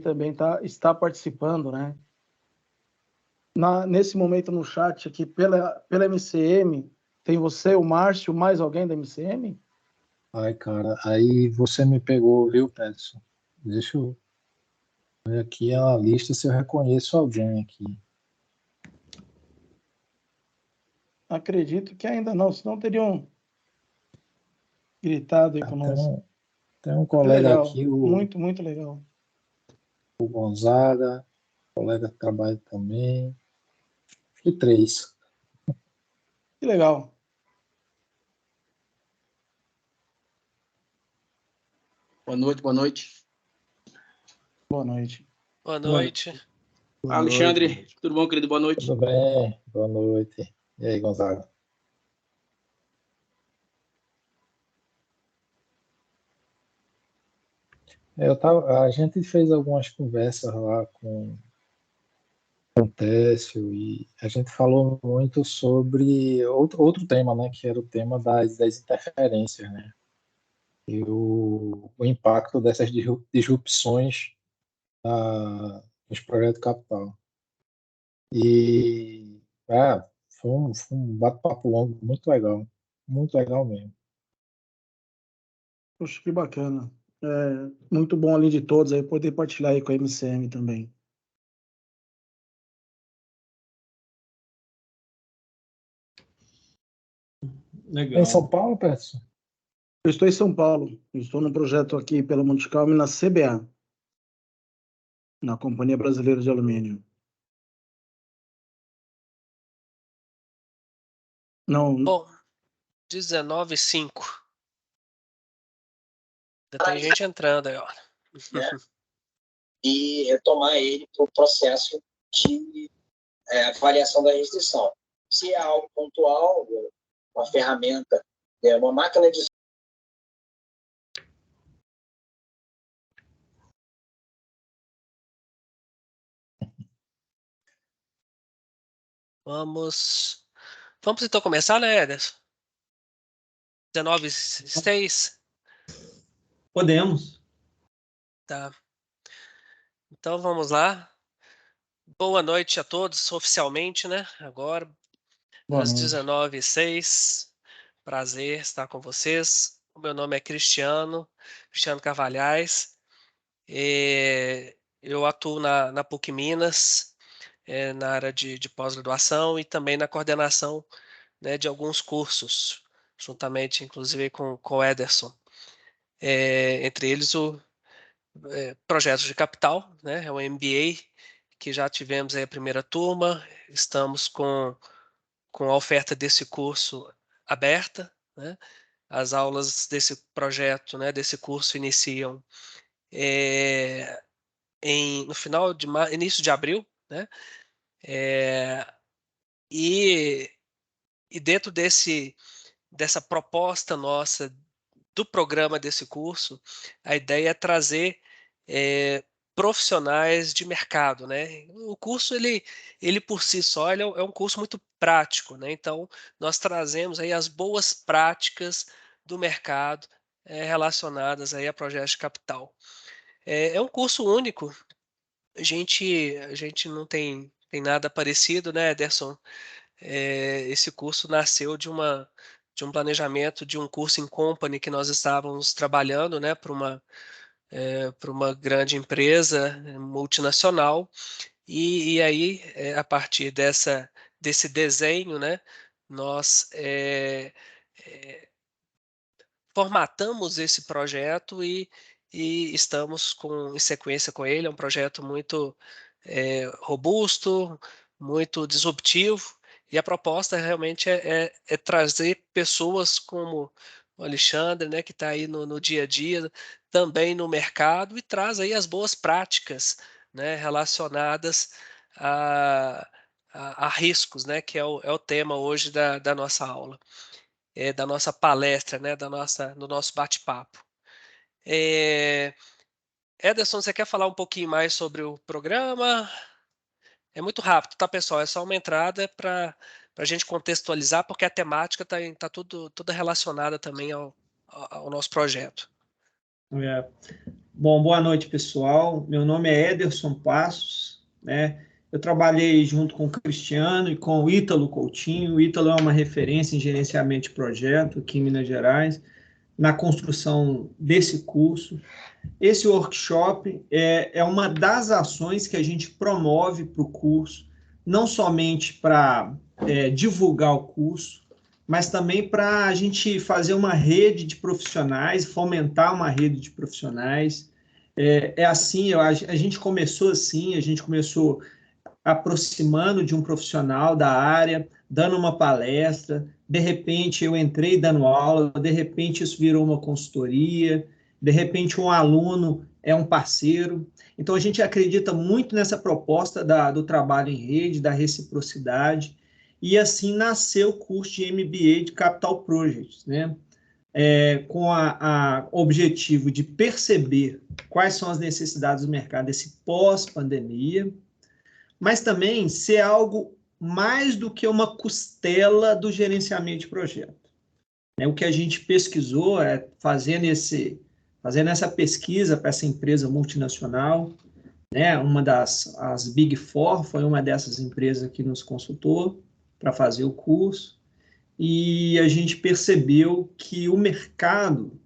também está participando, né? Nesse momento no chat aqui, pela MCM, tem você, o Márcio, mais alguém da MCM? Ai, cara, aí você me pegou, viu, Peterson? Deixa eu ver aqui a lista se eu reconheço alguém aqui. Acredito que ainda não, senão teriam gritado aí conosco. Tem um Que colega legal, aqui, muito, muito legal. o Gonzaga, colega que trabalha também. E 3. Que legal. Boa noite, boa noite. Boa noite. Boa noite. Boa Alexandre, noite. Tudo bom, querido? Boa noite. Tudo bem, boa noite. E aí, Gonzaga? A gente fez algumas conversas lá com o Técio e a gente falou muito sobre outro tema, né, que era o tema das interferências, né, e o impacto dessas disrupções nos projetos de capital. E foi um bate-papo longo, muito legal mesmo. Poxa, que bacana. Muito bom ali de todos aí poder partilhar aí com a MCM também. Legal. Em São Paulo, Peterson? Eu estou em São Paulo. Eu estou num projeto aqui pela Monte Calmo na CBA, na Companhia Brasileira de Alumínio. Não. Bom, 19h05. Ainda tem gente entrando aí, ó. Né? E retomar ele para o processo de avaliação da restrição. Se é algo pontual, uma ferramenta, uma máquina de Vamos então começar, né, Ederson? 19h06? Podemos. Tá. Então vamos lá. Boa noite a todos, oficialmente, né? Agora, às 19h06. Prazer estar com vocês. O meu nome é Cristiano Carvalhais. Eu atuo na PUC Minas, na área de pós-graduação e também na coordenação, né, de alguns cursos, juntamente, inclusive, com o Ederson. Entre eles o Projetos de Capital, né, é o MBA, que já tivemos aí a primeira turma, estamos com a oferta desse curso aberta, né? As aulas desse projeto, né, desse curso iniciam no final de início de abril, né? E dentro dessa proposta nossa do programa desse curso, a ideia é trazer profissionais de mercado, né? O curso ele por si só ele é um curso muito prático, né? Então nós trazemos aí as boas práticas do mercado relacionadas aí a projetos de capital. É um curso único. A gente não tem nada parecido, né, Ederson? Esse curso nasceu de um planejamento de um curso em company que nós estávamos trabalhando, né, para uma grande empresa multinacional, e aí, a partir desse desenho, né, nós formatamos esse projeto e estamos em sequência com ele. É um projeto muito robusto, muito disruptivo, e a proposta realmente é trazer pessoas como o Alexandre, né, que está aí no dia a dia, também no mercado, e traz aí as boas práticas, né, relacionadas a riscos, né, que é o tema hoje da nossa aula. Da nossa palestra, né, do nosso bate-papo. Ederson, você quer falar um pouquinho mais sobre o programa? É muito rápido, tá, pessoal? É só uma entrada para a gente contextualizar, porque a temática está toda relacionada também ao nosso projeto. Bom, boa noite, pessoal. Meu nome é Ederson Passos, né? Eu trabalhei junto com o Cristiano e com o Ítalo Coutinho. O Ítalo é uma referência em gerenciamento de projeto aqui em Minas Gerais, na construção desse curso. Esse workshop é uma das ações que a gente promove para o curso, não somente para divulgar o curso, mas também para a gente fazer uma rede de profissionais, fomentar uma rede de profissionais. Assim, a gente começou assim, a gente começou aproximando de um profissional da área, dando uma palestra, de repente eu entrei dando aula, de repente isso virou uma consultoria, de repente um aluno é um parceiro. Então a gente acredita muito nessa proposta do trabalho em rede, da reciprocidade, e assim nasceu o curso de MBA de Capital Projects, né? Com o objetivo de perceber quais são as necessidades do mercado desse pós-pandemia, mas também ser algo mais do que uma costela do gerenciamento de projeto. O que a gente pesquisou fazendo essa pesquisa para essa empresa multinacional, uma as Big Four foi uma dessas empresas que nos consultou para fazer o curso, e a gente percebeu que o mercado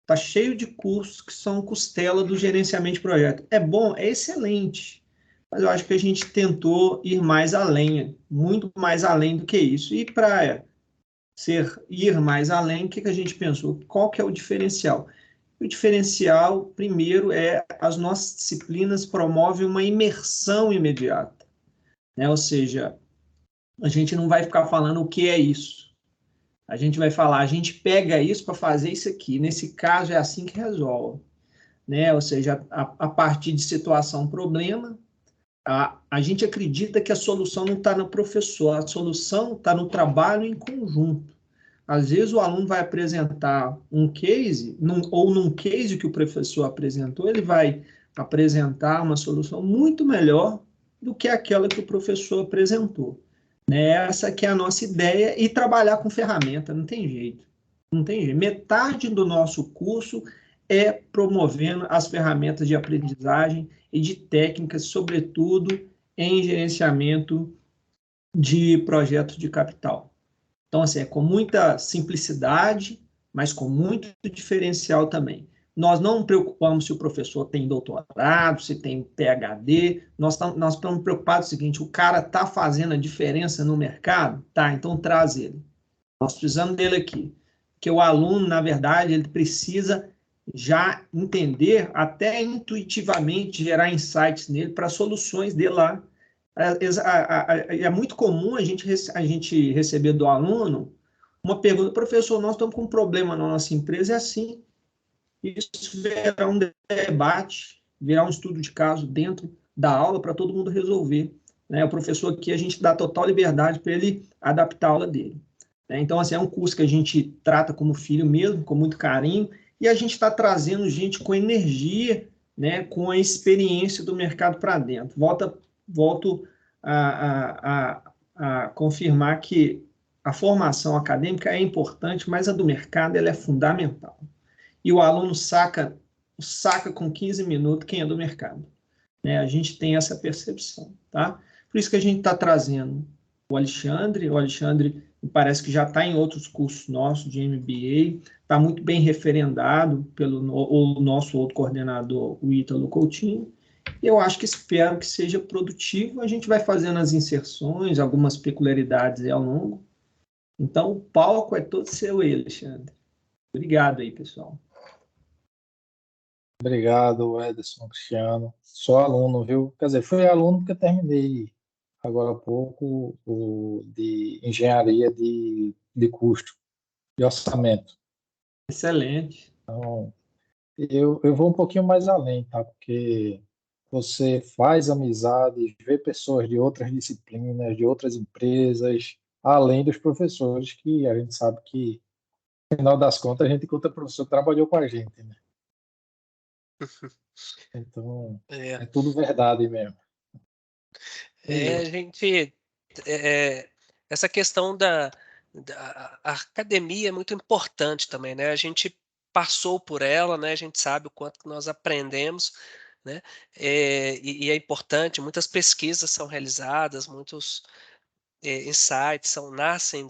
está cheio de cursos que são costela do gerenciamento de projeto. É bom, é excelente, mas eu acho que a gente tentou ir mais além, muito mais além do que isso. E para ir mais além, o que a gente pensou? Qual que é o diferencial? O diferencial, primeiro, as nossas disciplinas promovem uma imersão imediata, né? Ou seja, a gente não vai ficar falando o que é isso. A gente vai falar, a gente pega isso para fazer isso aqui. Nesse caso, é assim que resolve, né? Ou seja, a partir de situação, problema, a gente acredita que a solução não está no professor, a solução está no trabalho em conjunto. Às vezes o aluno vai apresentar um case, ou num case que o professor apresentou, ele vai apresentar uma solução muito melhor do que aquela que o professor apresentou. Essa que é a nossa ideia, e trabalhar com ferramenta, não tem jeito. Não tem jeito. Metade do nosso curso é promovendo as ferramentas de aprendizagem e de técnicas, sobretudo em gerenciamento de projetos de capital. Então, assim, é com muita simplicidade, mas com muito diferencial também. Nós não nos preocupamos se o professor tem doutorado, se tem PhD, nós estamos preocupados com o seguinte, o cara está fazendo a diferença no mercado? Tá, então traz ele. Nós precisamos dele aqui. Porque o aluno, na verdade, ele precisa já entender, até intuitivamente, gerar insights nele para soluções dele lá. É muito comum a gente receber do aluno uma pergunta, professor, nós estamos com um problema na nossa empresa, é assim. Isso virá um debate, virá um estudo de caso dentro da aula para todo mundo resolver. O professor aqui, a gente dá total liberdade para ele adaptar a aula dele. Então, assim, é um curso que a gente trata como filho mesmo, com muito carinho, e a gente está trazendo gente com energia, com a experiência do mercado para dentro. Volto a confirmar que a formação acadêmica é importante, mas a do mercado ela é fundamental. E o aluno saca com 15 minutos quem é do mercado. A gente tem essa percepção, tá? Por isso que a gente está trazendo o Alexandre me parece que já está em outros cursos nossos de MBA, está muito bem referendado pelo o nosso outro coordenador, o Ítalo Coutinho. Eu espero que seja produtivo. A gente vai fazendo as inserções, algumas peculiaridades ao longo. Então, o palco é todo seu aí, Alexandre. Obrigado aí, pessoal. Obrigado, Ederson, Cristiano. Sou aluno, viu? Quer dizer, fui aluno porque terminei agora há pouco de engenharia de custo, de orçamento. Excelente. Então, eu vou um pouquinho mais além, tá? Porque você faz amizades, vê pessoas de outras disciplinas, de outras empresas, além dos professores, que a gente sabe que, no final das contas, a gente conta o professor que trabalhou com a gente, né? Então, é tudo verdade mesmo. A gente... essa questão da academia é muito importante também, né? A gente passou por ela, né? A gente sabe o quanto que nós aprendemos, né? E é importante, muitas pesquisas são realizadas, muitos insights nascem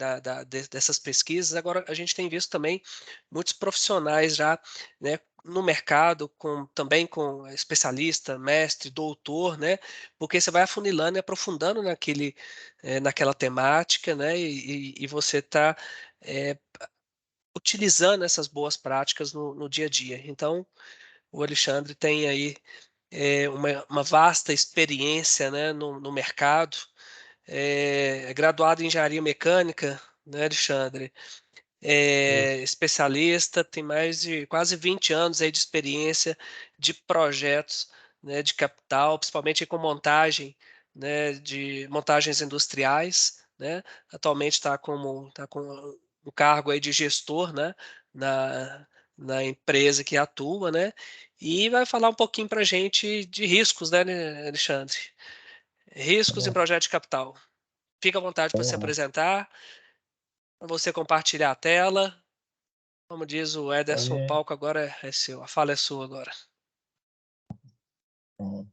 dessas pesquisas. Agora, a gente tem visto também muitos profissionais já, né, no mercado, também com especialista, mestre, doutor, né, porque você vai afunilando e aprofundando naquela temática, né, e você está utilizando essas boas práticas no dia a dia. Então, o Alexandre tem aí uma vasta experiência, né, no mercado, é graduado em engenharia mecânica, né, Alexandre? Especialista, tem mais de quase 20 anos aí de experiência de projetos, né, de capital, principalmente com montagem, né, de montagens industriais, né? Atualmente tá com o cargo aí de gestor, né, na empresa que atua, né? E vai falar um pouquinho para a gente de riscos, né, Alexandre? Riscos em Bom, projeto de capital. Fica à vontade para se vamos lá. apresentar, para você compartilhar a tela. Como diz o Ederson, o Aí, palco agora é seu, a fala é sua agora. pronto.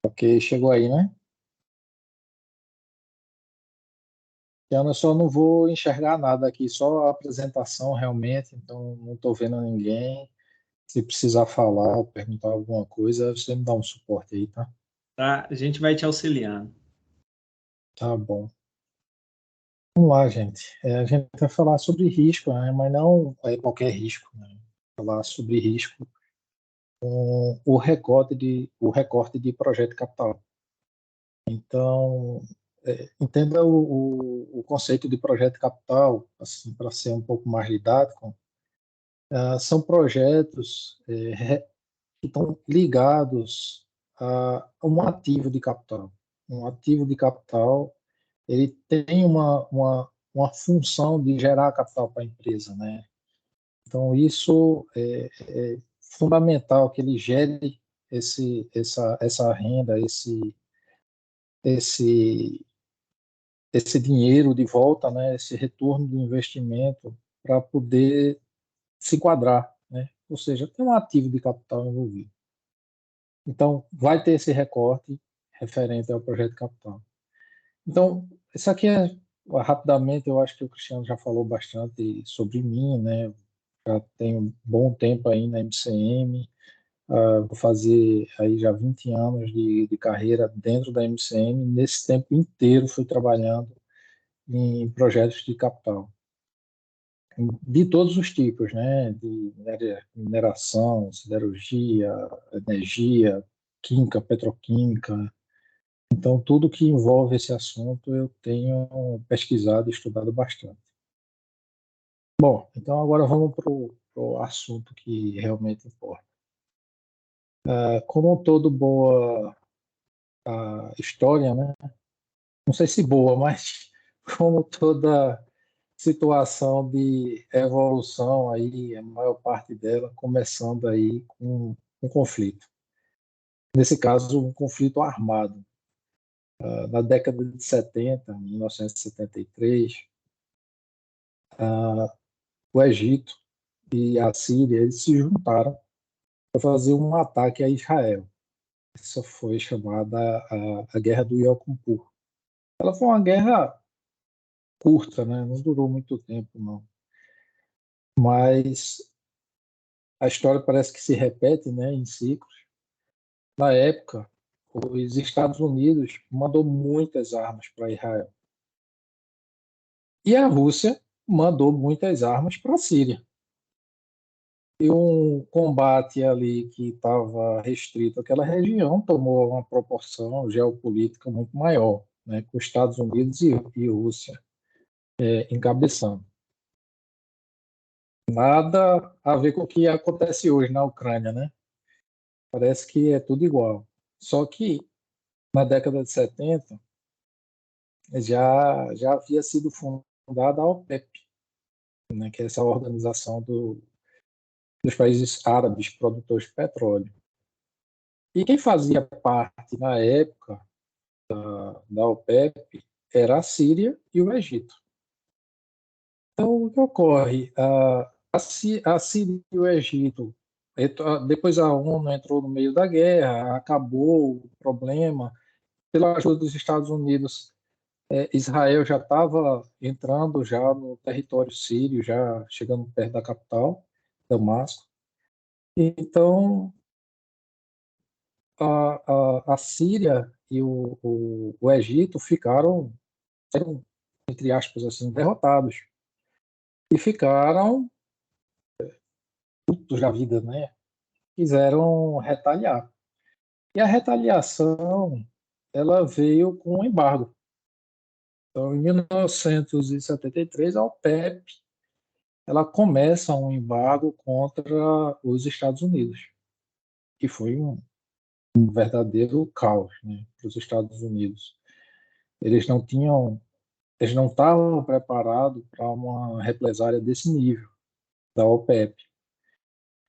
Ok, chegou aí, né? Eu só não vou enxergar nada aqui, só a apresentação realmente, então não estou vendo ninguém. Se precisar falar, perguntar alguma coisa, você me dá um suporte aí, tá? Tá? A gente vai te auxiliando. Tá bom. Vamos lá, gente. A gente vai falar sobre risco, né? Mas não qualquer risco, né? Falar sobre risco com o recorte de projeto capital. Então, entenda o conceito de projeto capital, assim, para ser um pouco mais didático. São projetos que estão ligados a um ativo de capital. Um ativo de capital, ele tem uma função de gerar capital para a empresa, né? Então, isso é fundamental que ele gere essa renda, esse, esse dinheiro de volta, né? Esse retorno do investimento para poder se enquadrar, né? Ou seja, tem um ativo de capital envolvido. Então, vai ter esse recorte referente ao projeto capital. Então, isso aqui rapidamente, eu acho que o Cristiano já falou bastante sobre mim, né? Já tenho um bom tempo aí na MCM, vou fazer aí já 20 anos de carreira dentro da MCM. Nesse tempo inteiro fui trabalhando em projetos de capital, de todos os tipos, né? De mineração, siderurgia, energia, química, petroquímica. Então, tudo que envolve esse assunto eu tenho pesquisado e estudado bastante. Bom, então agora vamos para o assunto que realmente importa. Como todo boa história, né? Não sei se boa, mas como toda situação de evolução aí, a maior parte dela começando aí com um conflito. Nesse caso, um conflito armado. Na década de 70, 1973, o Egito e a Síria eles se juntaram para fazer um ataque a Israel. Essa foi chamada a Guerra do Yom Kippur. Ela foi uma guerra curta, né? Não durou muito tempo, não. Mas a história parece que se repete, né, em ciclos. Na época, os Estados Unidos mandou muitas armas para Israel. E a Rússia mandou muitas armas para a Síria. E um combate ali que estava restrito àquela região tomou uma proporção geopolítica muito maior, né, com os Estados Unidos e Rússia encabeçando. Nada a ver com o que acontece hoje na Ucrânia, né? Parece que é tudo igual. Só que na década de 70 já havia sido fundada a OPEP, né, que é essa organização dos países árabes produtores de petróleo. E quem fazia parte na época da OPEP era a Síria e o Egito. Então, o que ocorre? A Síria e o Egito, depois a ONU entrou no meio da guerra, acabou o problema. Pela ajuda dos Estados Unidos, Israel já estava entrando já no território sírio, já chegando perto da capital, Damasco. Então, a Síria e o Egito ficaram, entre aspas, assim, derrotados. E ficaram putos da vida, né? Quiseram retaliar. E a retaliação, ela veio com um embargo. Então, em 1973, a OPEP ela começa um embargo contra os Estados Unidos, que foi um verdadeiro caos, né, para os Estados Unidos. Eles não estavam preparados para uma represália desse nível da OPEP.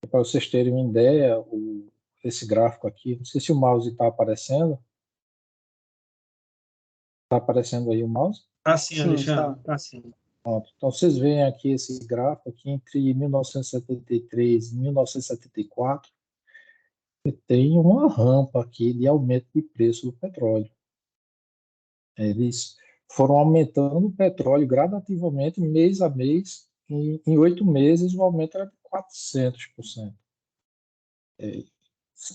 Para vocês terem uma ideia, esse gráfico aqui, não sei se o mouse está aparecendo. Está aparecendo aí o mouse? Sim, Alexandre, tá sim. Pronto. Então, vocês veem aqui esse gráfico aqui entre 1973 e 1974, e tem uma rampa aqui de aumento de preço do petróleo. Eles foram aumentando o petróleo gradativamente, mês a mês. Em 8 meses, o aumento era de 400%.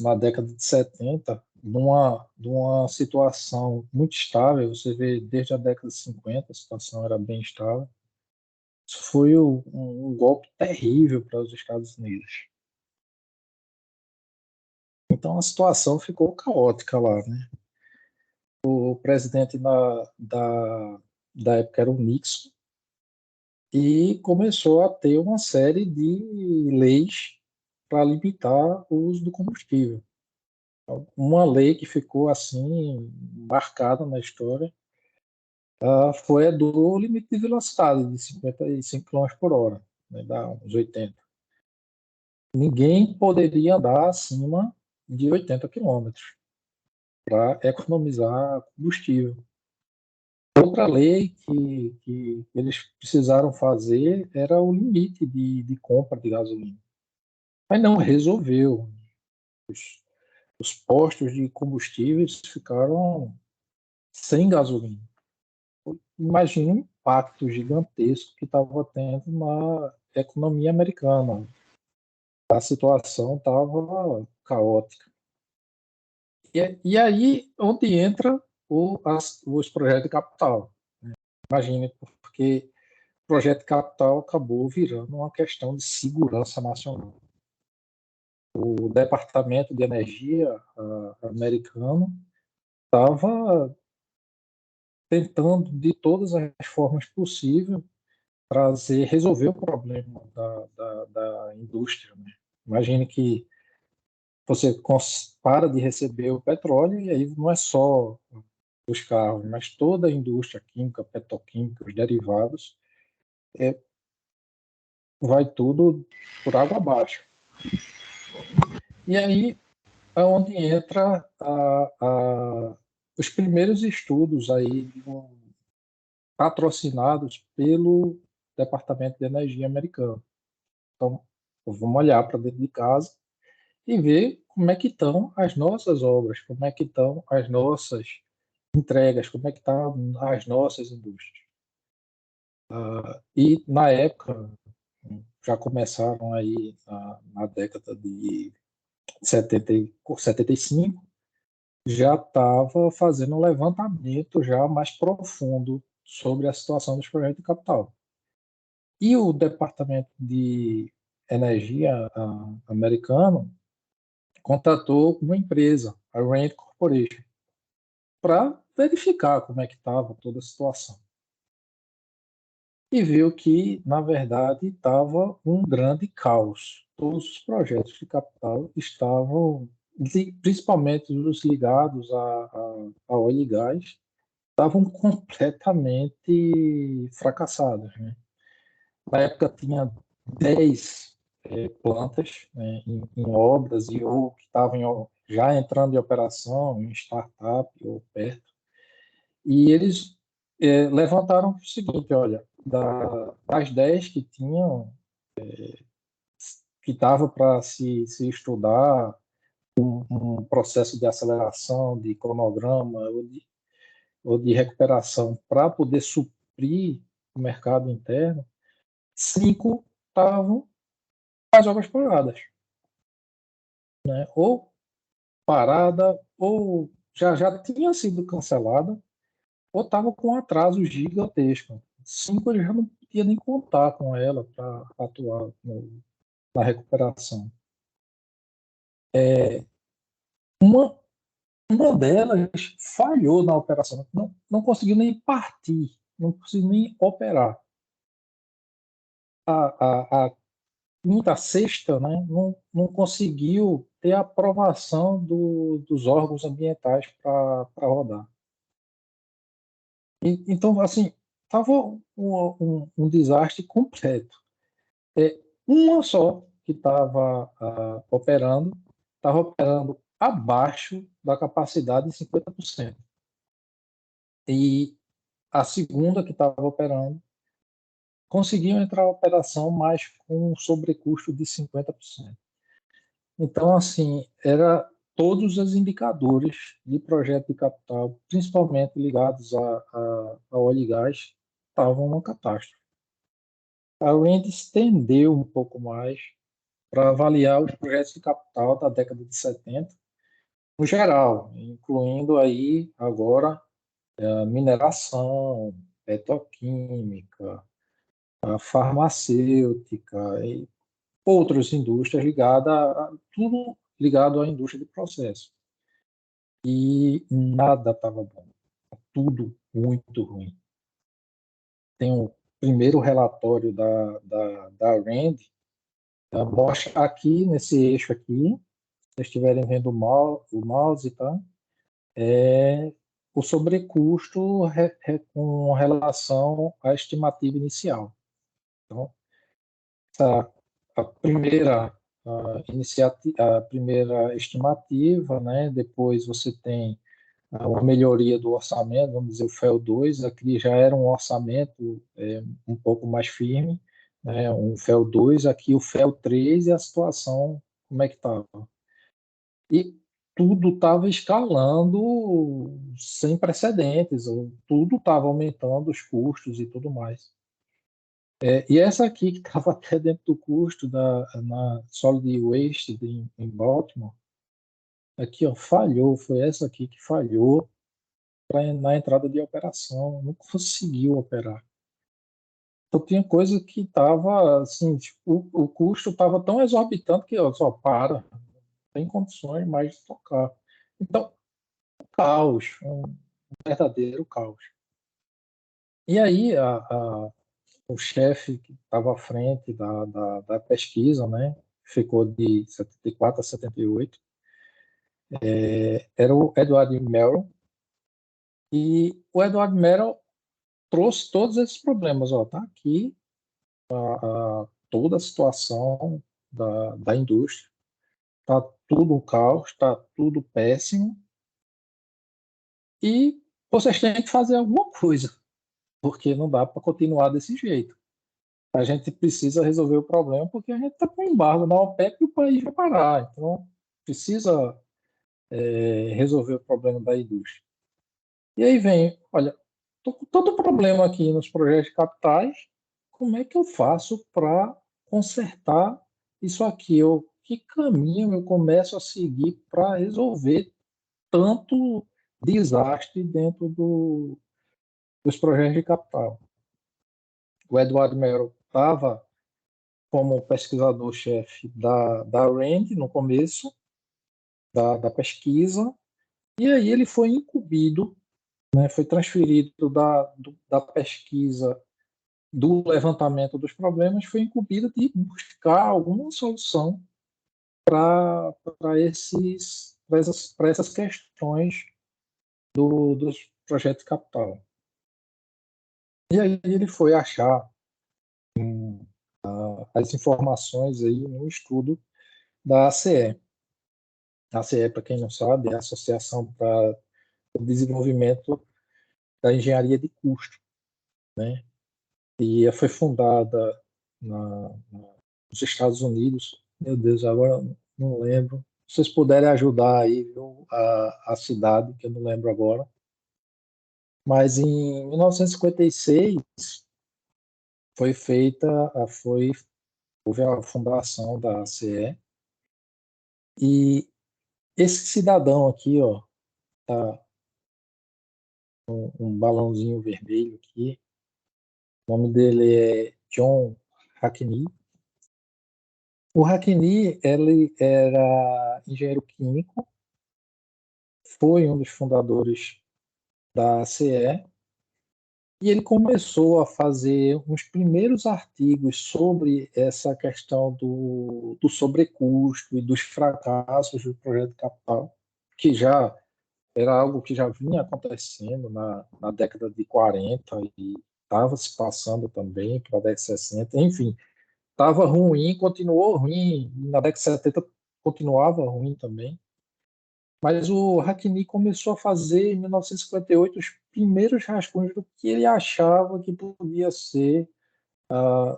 Na década de 70, numa situação muito estável, você vê desde a década de 50, a situação era bem estável. Isso foi um golpe terrível para os Estados Unidos. Então a situação ficou caótica lá, né? O presidente da época era o Nixon, e começou a ter uma série de leis para limitar o uso do combustível. Uma lei que ficou assim marcada na história foi a do limite de velocidade de 55 km por hora, né, dá uns 80. Ninguém poderia andar acima de 80 km para economizar combustível. Outra lei que eles precisaram fazer era o limite de compra de gasolina. Mas não resolveu. Os postos de combustíveis ficaram sem gasolina. Imagina o impacto gigantesco que estava tendo na economia americana. A situação estava caótica. E aí onde entra os projetos de capital. Imagine, porque o projeto de capital acabou virando uma questão de segurança nacional. O Departamento de Energia americano estava tentando, de todas as formas possíveis, resolver o problema da indústria. Né? Imagine que você para de receber o petróleo e aí não é só os carros, mas toda a indústria química, petroquímica, os derivados, vai tudo por água abaixo. E aí é onde entra os primeiros estudos aí patrocinados pelo Departamento de Energia americano. Então, vamos olhar para dentro de casa e ver como é que estão as nossas obras, como é que estão as nossas entregas, como é que estão as nossas indústrias. E na época, já começaram aí na década de 75, já estava fazendo um levantamento já mais profundo sobre a situação dos projetos de capital. E o Departamento de Energia americano contratou uma empresa, a Rand Corporation, para verificar como é que estava toda a situação. E viu que, na verdade, estava um grande caos. Todos os projetos de capital estavam, principalmente os ligados a óleo e gás, estavam completamente fracassados. Né? Na época tinha 10 plantas, né, em obras ou que estavam já entrando em operação, em startup ou perto. E eles levantaram o seguinte, olha, das 10 que tinham, que estava para se estudar um processo de aceleração, de cronograma ou de recuperação para poder suprir o mercado interno, 5 estavam as obras paradas, né? Ou parada, ou já tinha sido cancelada, ou estava com um atraso gigantesco. 5 ele já não podia nem contar com ela para atuar na recuperação. Uma delas falhou na operação, não conseguiu nem partir, não conseguiu nem operar. A quinta, a sexta, né, não conseguiu ter a aprovação dos órgãos ambientais para rodar. Então, assim, estava um desastre completo. Uma só que estava operando abaixo da capacidade de 50%. E a segunda que estava operando conseguiu entrar em operação, mas com um sobrecusto de 50%. Então, assim, era todos os indicadores de projeto de capital, principalmente ligados a óleo e gás, estavam uma catástrofe. A Rand estendeu um pouco mais para avaliar os projetos de capital da década de 70, no geral, incluindo aí agora a mineração, petroquímica, a farmacêutica e outras indústrias tudo ligado à indústria de processo. E nada estava bom, tudo muito ruim. Tem o primeiro relatório da Rand, mostra aqui nesse eixo aqui, se vocês estiverem vendo o mouse, tá? O sobrecusto com relação à estimativa inicial. Então, a primeira a primeira estimativa, né? Depois você tem uma melhoria do orçamento, vamos dizer o FEL 2, aqui já era um orçamento um pouco mais firme, né? Um FEL 2, aqui o FEL 3 e a situação como é que estava. E tudo estava escalando sem precedentes, tudo estava aumentando os custos e tudo mais. E essa aqui, que estava até dentro do custo na Solid Waste em Baltimore, aqui ó, falhou, foi essa aqui que falhou na entrada de operação, não conseguiu operar. Então tinha coisa que estava, assim, tipo, o custo estava tão exorbitante que ó, só para, não tem condições mais de tocar. Então, caos, um verdadeiro caos. E aí o chefe que estava à frente da pesquisa, né, ficou de 74 a 78, era o Edward Merrill, e o Edward Merrill trouxe todos esses problemas, ó, tá aqui toda a situação da indústria, tá tudo um caos, tá tudo péssimo, e vocês têm que fazer alguma coisa, porque não dá para continuar desse jeito. A gente precisa resolver o problema porque a gente está com embargo na OPEP e o país vai parar. Então, precisa resolver o problema da indústria. E aí vem, olha, estou com tanto problema aqui nos projetos capitais, como é que eu faço para consertar isso aqui? Que caminho eu começo a seguir para resolver tanto desastre dentro dos projetos de capital? O Edward Merrill estava como pesquisador-chefe da RAND no começo da pesquisa, e aí ele foi incumbido, né, foi transferido da pesquisa do levantamento dos problemas, foi incumbido de buscar alguma solução para essas questões dos projetos de capital. E aí ele foi achar as informações aí no estudo da ACE. A ACE, para quem não sabe, é a Associação para o Desenvolvimento da Engenharia de Custo, né? E foi fundada dos Estados Unidos. Meu Deus, agora não lembro. Se vocês puderem ajudar aí, viu, a cidade, que eu não lembro agora. Mas em 1956 foi houve a fundação da ACE, e esse cidadão aqui, ó, tá um balãozinho vermelho aqui, o nome dele é John Hackney. O Hackney, ele era engenheiro químico, foi um dos fundadores da ACE, e ele começou a fazer uns primeiros artigos sobre essa questão do sobrecusto e dos fracassos do projeto Capital, que já era algo que já vinha acontecendo na década de 40 e estava se passando também para a década de 60. Enfim, estava ruim, continuou ruim, na década de 70 continuava ruim também. Mas o Hackney começou a fazer, em 1958, os primeiros rascunhos do que ele achava que podia ser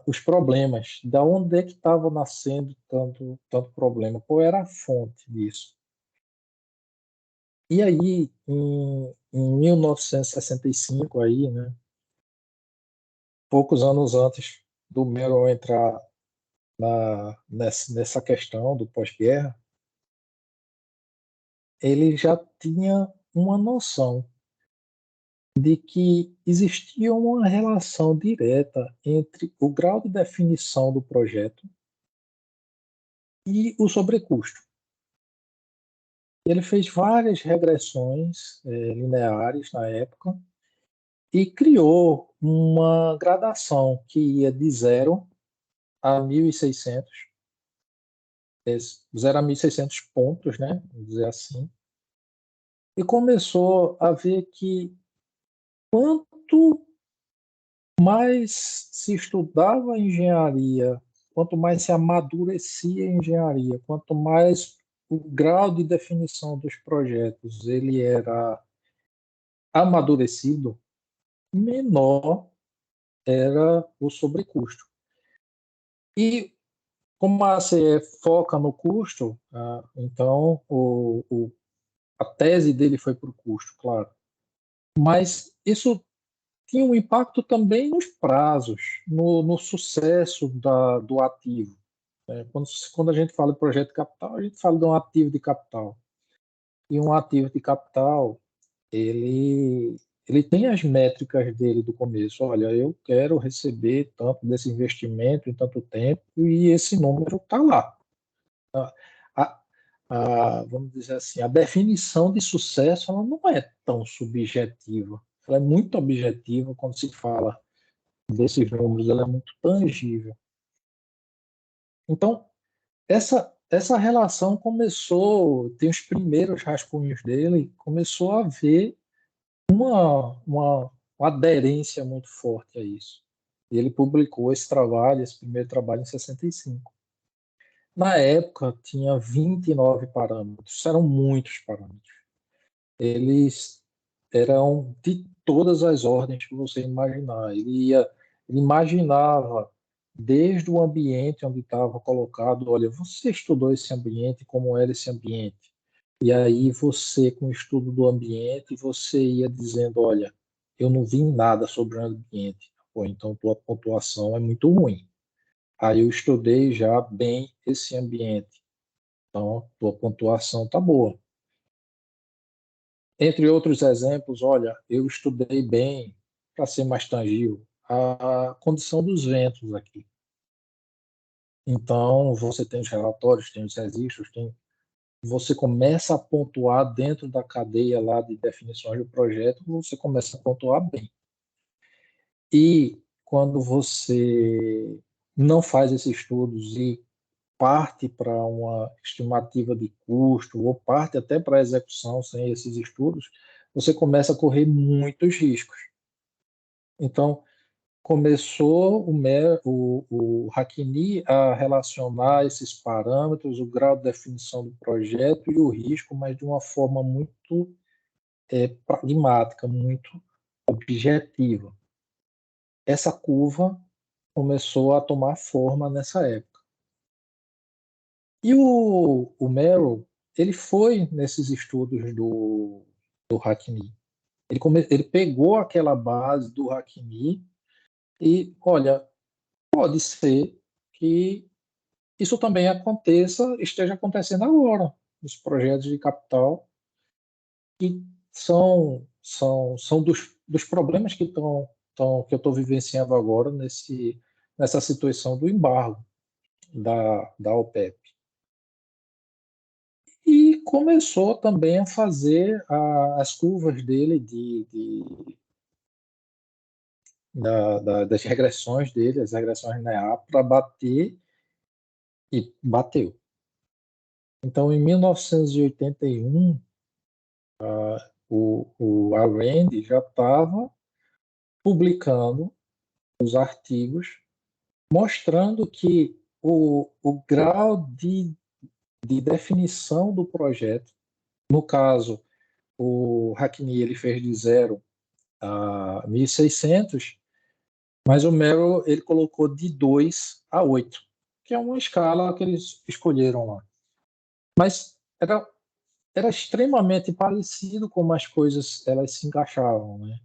os problemas, da onde é que estava nascendo tanto problema, qual era a fonte disso. E aí, em 1965, aí, né, poucos anos antes do Merrill entrar nessa questão do pós-guerra, ele já tinha uma noção de que existia uma relação direta entre o grau de definição do projeto e o sobrecusto. Ele fez várias regressões lineares na época e criou uma gradação que ia de 0 a 1.600, 0 a 1.600 pontos, né, vamos dizer assim, e começou a ver que quanto mais se estudava a engenharia, quanto mais se amadurecia a engenharia, quanto mais o grau de definição dos projetos ele era amadurecido, menor era o sobrecusto. E como a ACE foca no custo, então a tese dele foi para o custo, claro. Mas isso tinha um impacto também nos prazos, no sucesso do ativo. Quando a gente fala de projeto de capital, a gente fala de um ativo de capital. E um ativo de capital, ele tem as métricas dele do começo. Olha, eu quero receber tanto desse investimento em tanto tempo, e esse número está lá. A, vamos dizer assim, a definição de sucesso ela não é tão subjetiva. Ela é muito objetiva quando se fala desses números, ela é muito tangível. Então, essa relação começou, tem os primeiros rascunhos dele, começou a haver uma aderência muito forte a isso. E ele publicou esse primeiro trabalho, em 65. Na época, tinha 29 parâmetros, eram muitos parâmetros. Eles eram de todas as ordens que você imaginar. Ele imaginava desde o ambiente onde estava colocado, olha, você estudou esse ambiente, como era esse ambiente. E aí você, com o estudo do ambiente, você ia dizendo, olha, eu não vi nada sobre o ambiente. Pô, então tua pontuação é muito ruim. Aí eu estudei já bem esse ambiente. Então, tua pontuação tá boa. Entre outros exemplos, olha, eu estudei bem, para ser mais tangível, a condição dos ventos aqui. Então, você tem os relatórios, tem os registros, você começa a pontuar dentro da cadeia lá de definições do projeto, você começa a pontuar bem. E quando você não faz esses estudos e parte para uma estimativa de custo, ou parte até para a execução sem esses estudos, você começa a correr muitos riscos. Então, começou o Hackney a relacionar esses parâmetros, o grau de definição do projeto e o risco, mas de uma forma muito pragmática, muito objetiva. Essa curva começou a tomar forma nessa época. E o Merrill, ele foi nesses estudos do Hackney. Ele pegou aquela base do Hackney e, olha, pode ser que isso também esteja acontecendo agora, nos projetos de capital, que são dos problemas que que eu estou vivenciando agora nessa situação do embargo da OPEP. E começou também a fazer as curvas dele das regressões dele, as regressões NEA, para bater, e bateu. Então, em 1981, a Rand já estava publicando os artigos mostrando que o grau de definição do projeto, no caso, o Hackney ele fez de 0 a 1.600, mas o Merrill ele colocou de 2 a 8, que é uma escala que eles escolheram lá. Mas era extremamente parecido como as coisas elas se encaixavam, né?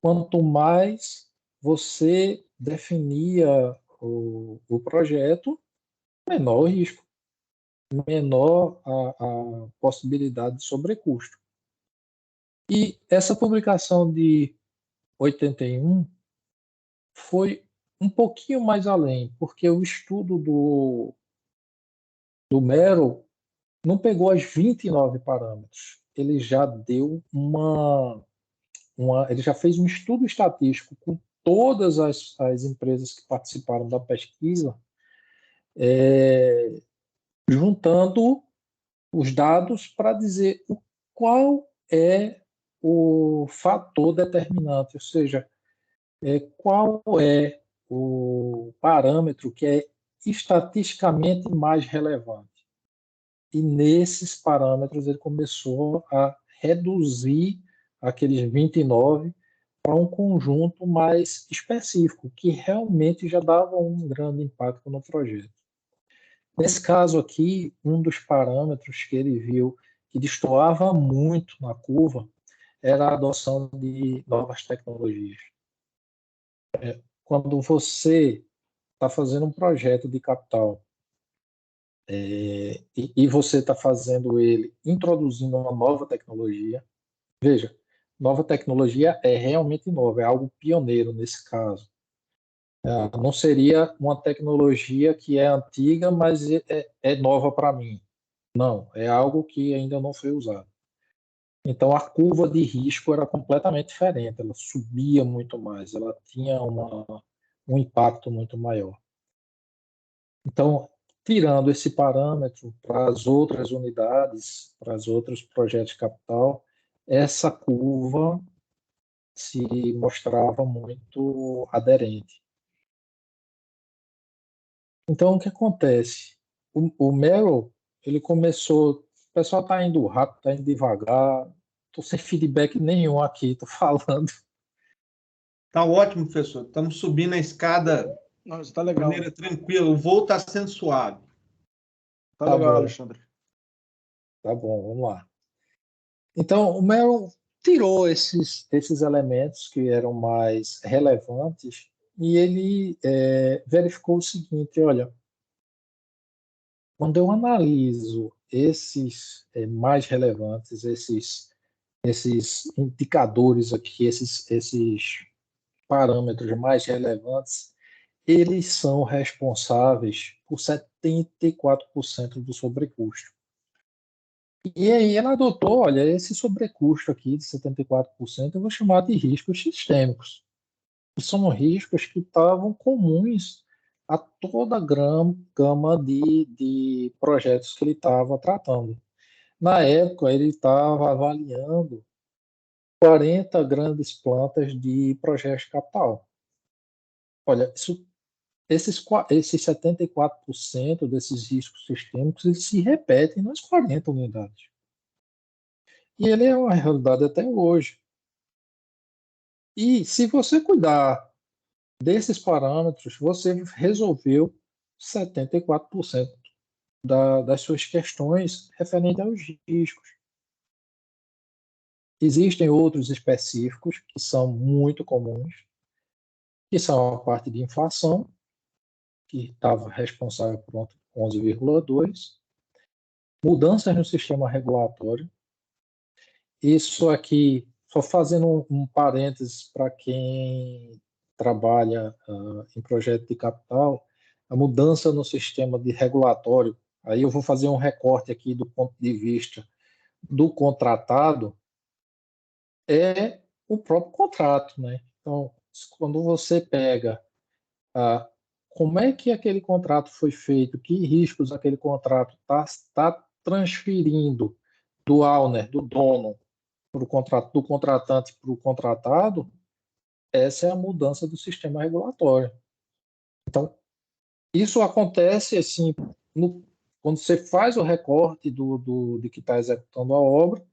Quanto mais você definia o projeto, menor o risco, menor a possibilidade de sobrecusto. E essa publicação de 81 foi um pouquinho mais além, porque o estudo do Merrill não pegou as 29 parâmetros. Ele já deu ele já fez um estudo estatístico com todas as empresas que participaram da pesquisa, juntando os dados para dizer qual é o fator determinante, ou seja, qual é o parâmetro que é estatisticamente mais relevante. E nesses parâmetros ele começou a reduzir aqueles 29 para um conjunto mais específico, que realmente já dava um grande impacto no projeto. Nesse caso aqui, um dos parâmetros que ele viu que destoava muito na curva era a adoção de novas tecnologias. Quando você está fazendo um projeto de capital e você está fazendo ele introduzindo uma nova tecnologia, veja, nova tecnologia é realmente nova, é algo pioneiro nesse caso. Não seria uma tecnologia que é antiga, mas é nova para mim. Não, é algo que ainda não foi usado. Então a curva de risco era completamente diferente, ela subia muito mais, ela tinha um impacto muito maior. Então, tirando esse parâmetro para as outras unidades, para os outros projetos de capital, essa curva se mostrava muito aderente. Então, o que acontece? O Merrill, ele começou, o pessoal está indo rápido, está indo devagar, estou sem feedback nenhum aqui, estou falando. Tá ótimo, professor. Estamos subindo a escada Nossa, tá de legal. maneira tranquila. O voo está sendo suave. Tá Tá legal, bom. Alexandre. Tá bom, vamos lá. Então, o Merrill tirou esses elementos que eram mais relevantes e ele verificou o seguinte, olha, quando eu analiso esses mais relevantes, esses indicadores aqui, esses parâmetros mais relevantes, eles são responsáveis por 74% do sobrecusto. E aí ela adotou, olha, esse sobrecusto aqui de 74% eu vou chamar de riscos sistêmicos. São riscos que estavam comuns a toda a gama de projetos que ele estava tratando. Na época, ele estava avaliando 40 grandes plantas de projetos de capital. Olha, esses 74% desses riscos sistêmicos eles se repetem nas 40 unidades. E ele é uma realidade até hoje. E se você cuidar desses parâmetros, você resolveu 74% das suas questões referentes aos riscos. Existem outros específicos que são muito comuns, que são a parte de inflação, que estava responsável por 11,2%, mudanças no sistema regulatório. Isso aqui, só fazendo um parênteses para quem trabalha em projeto de capital, a mudança no sistema de regulatório, aí eu vou fazer um recorte aqui do ponto de vista do contratado, é o próprio contrato, né? Então, quando você pega como é que aquele contrato foi feito, que riscos aquele contrato está transferindo do owner, do dono, do contratante para o contratado, essa é a mudança do sistema regulatório. Então, isso acontece assim, quando você faz o recorte de que está executando a obra,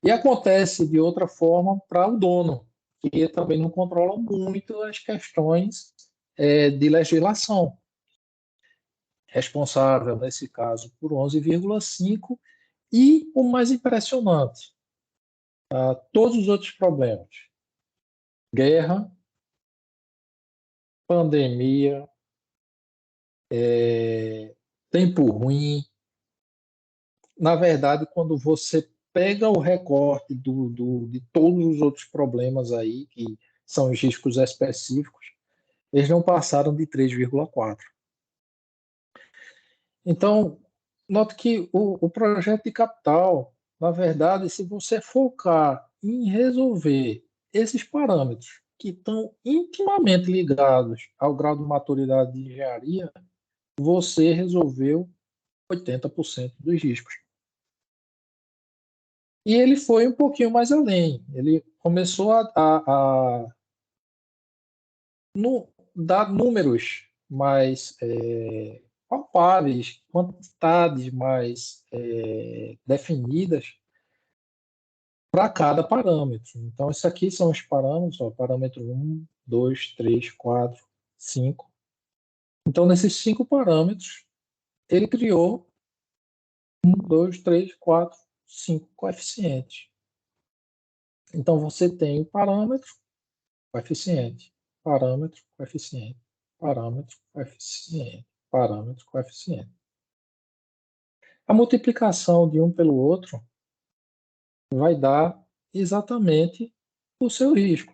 e acontece de outra forma para o dono, que também não controla muito as questões de legislação. Responsável, nesse caso, por 11,5%, e o mais impressionante, todos os outros problemas. Guerra, pandemia, tempo ruim. Na verdade, quando você pega o recorte de todos os outros problemas aí, que são os riscos específicos, eles não passaram de 3,4%. Então, note que o projeto de capital, na verdade, se você focar em resolver esses parâmetros que estão intimamente ligados ao grau de maturidade de engenharia, você resolveu 80% dos riscos. E ele foi um pouquinho mais além. Ele começou a dar números mais palpáveis, quantidades mais definidas para cada parâmetro. Então, isso aqui são os parâmetros, parâmetro 1, 2, 3, 4, 5. Então, nesses 5 parâmetros, ele criou 1, 2, 3, 4, 5 coeficientes. Então, você tem parâmetro, coeficiente, parâmetro, coeficiente, parâmetro, coeficiente, parâmetro, coeficiente. A multiplicação de um pelo outro vai dar exatamente o seu risco.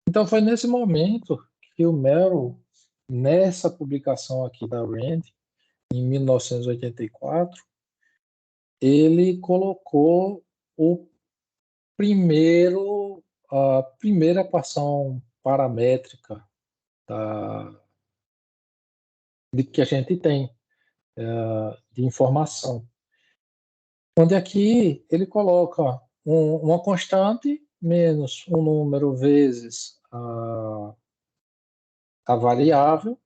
Então, foi nesse momento que o Merrill, nessa publicação aqui da RAND, em 1984, ele colocou a primeira equação paramétrica de que a gente tem de informação. Onde aqui ele coloca uma constante menos um número vezes a variável,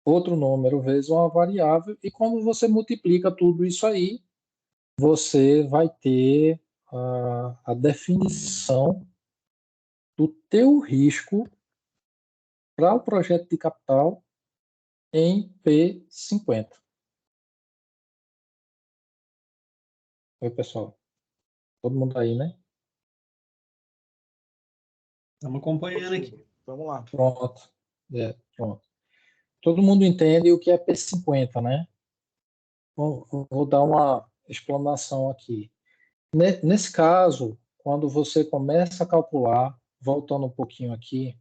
outro número vezes uma variável, e quando você multiplica tudo isso aí, você vai ter a definição do teu risco para o projeto de capital em P50. Oi, pessoal. Todo mundo aí, né? Estamos acompanhando aqui. Vamos lá. Pronto. Pronto. Todo mundo entende o que é P50, né? Vou dar uma explanação aqui. Nesse caso, quando você começa a calcular, voltando um pouquinho aqui,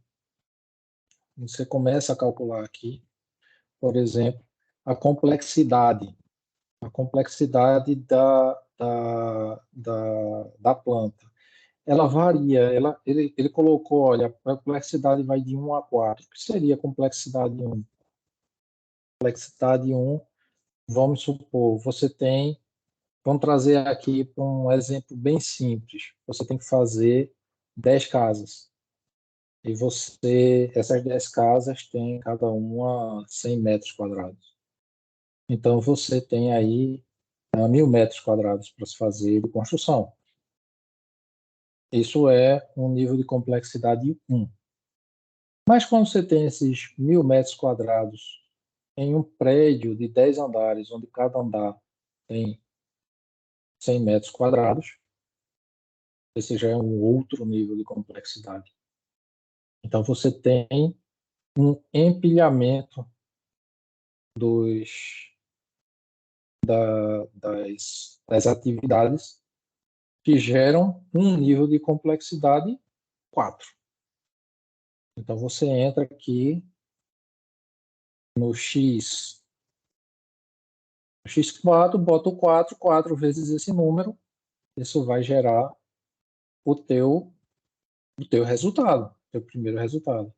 você começa a calcular aqui, por exemplo, a complexidade da planta. Ela varia, ele colocou, olha, a complexidade vai de 1 a 4. O que seria a complexidade 1? Complexidade 1, vamos supor, vamos trazer aqui para um exemplo bem simples. Você tem que fazer 10 casas. E essas 10 casas têm cada uma 100 metros quadrados. Então, você tem aí 1.000 metros quadrados para se fazer de construção. Isso é um nível de complexidade 1. Mas quando você tem esses 1.000 metros quadrados em um prédio de 10 andares, onde cada andar tem 100 metros quadrados, esse já é um outro nível de complexidade. Então, você tem um empilhamento das atividades que geram um nível de complexidade 4. Então, você entra aqui no x4, bota o 4 vezes esse número, isso vai gerar o teu resultado, teu primeiro resultado.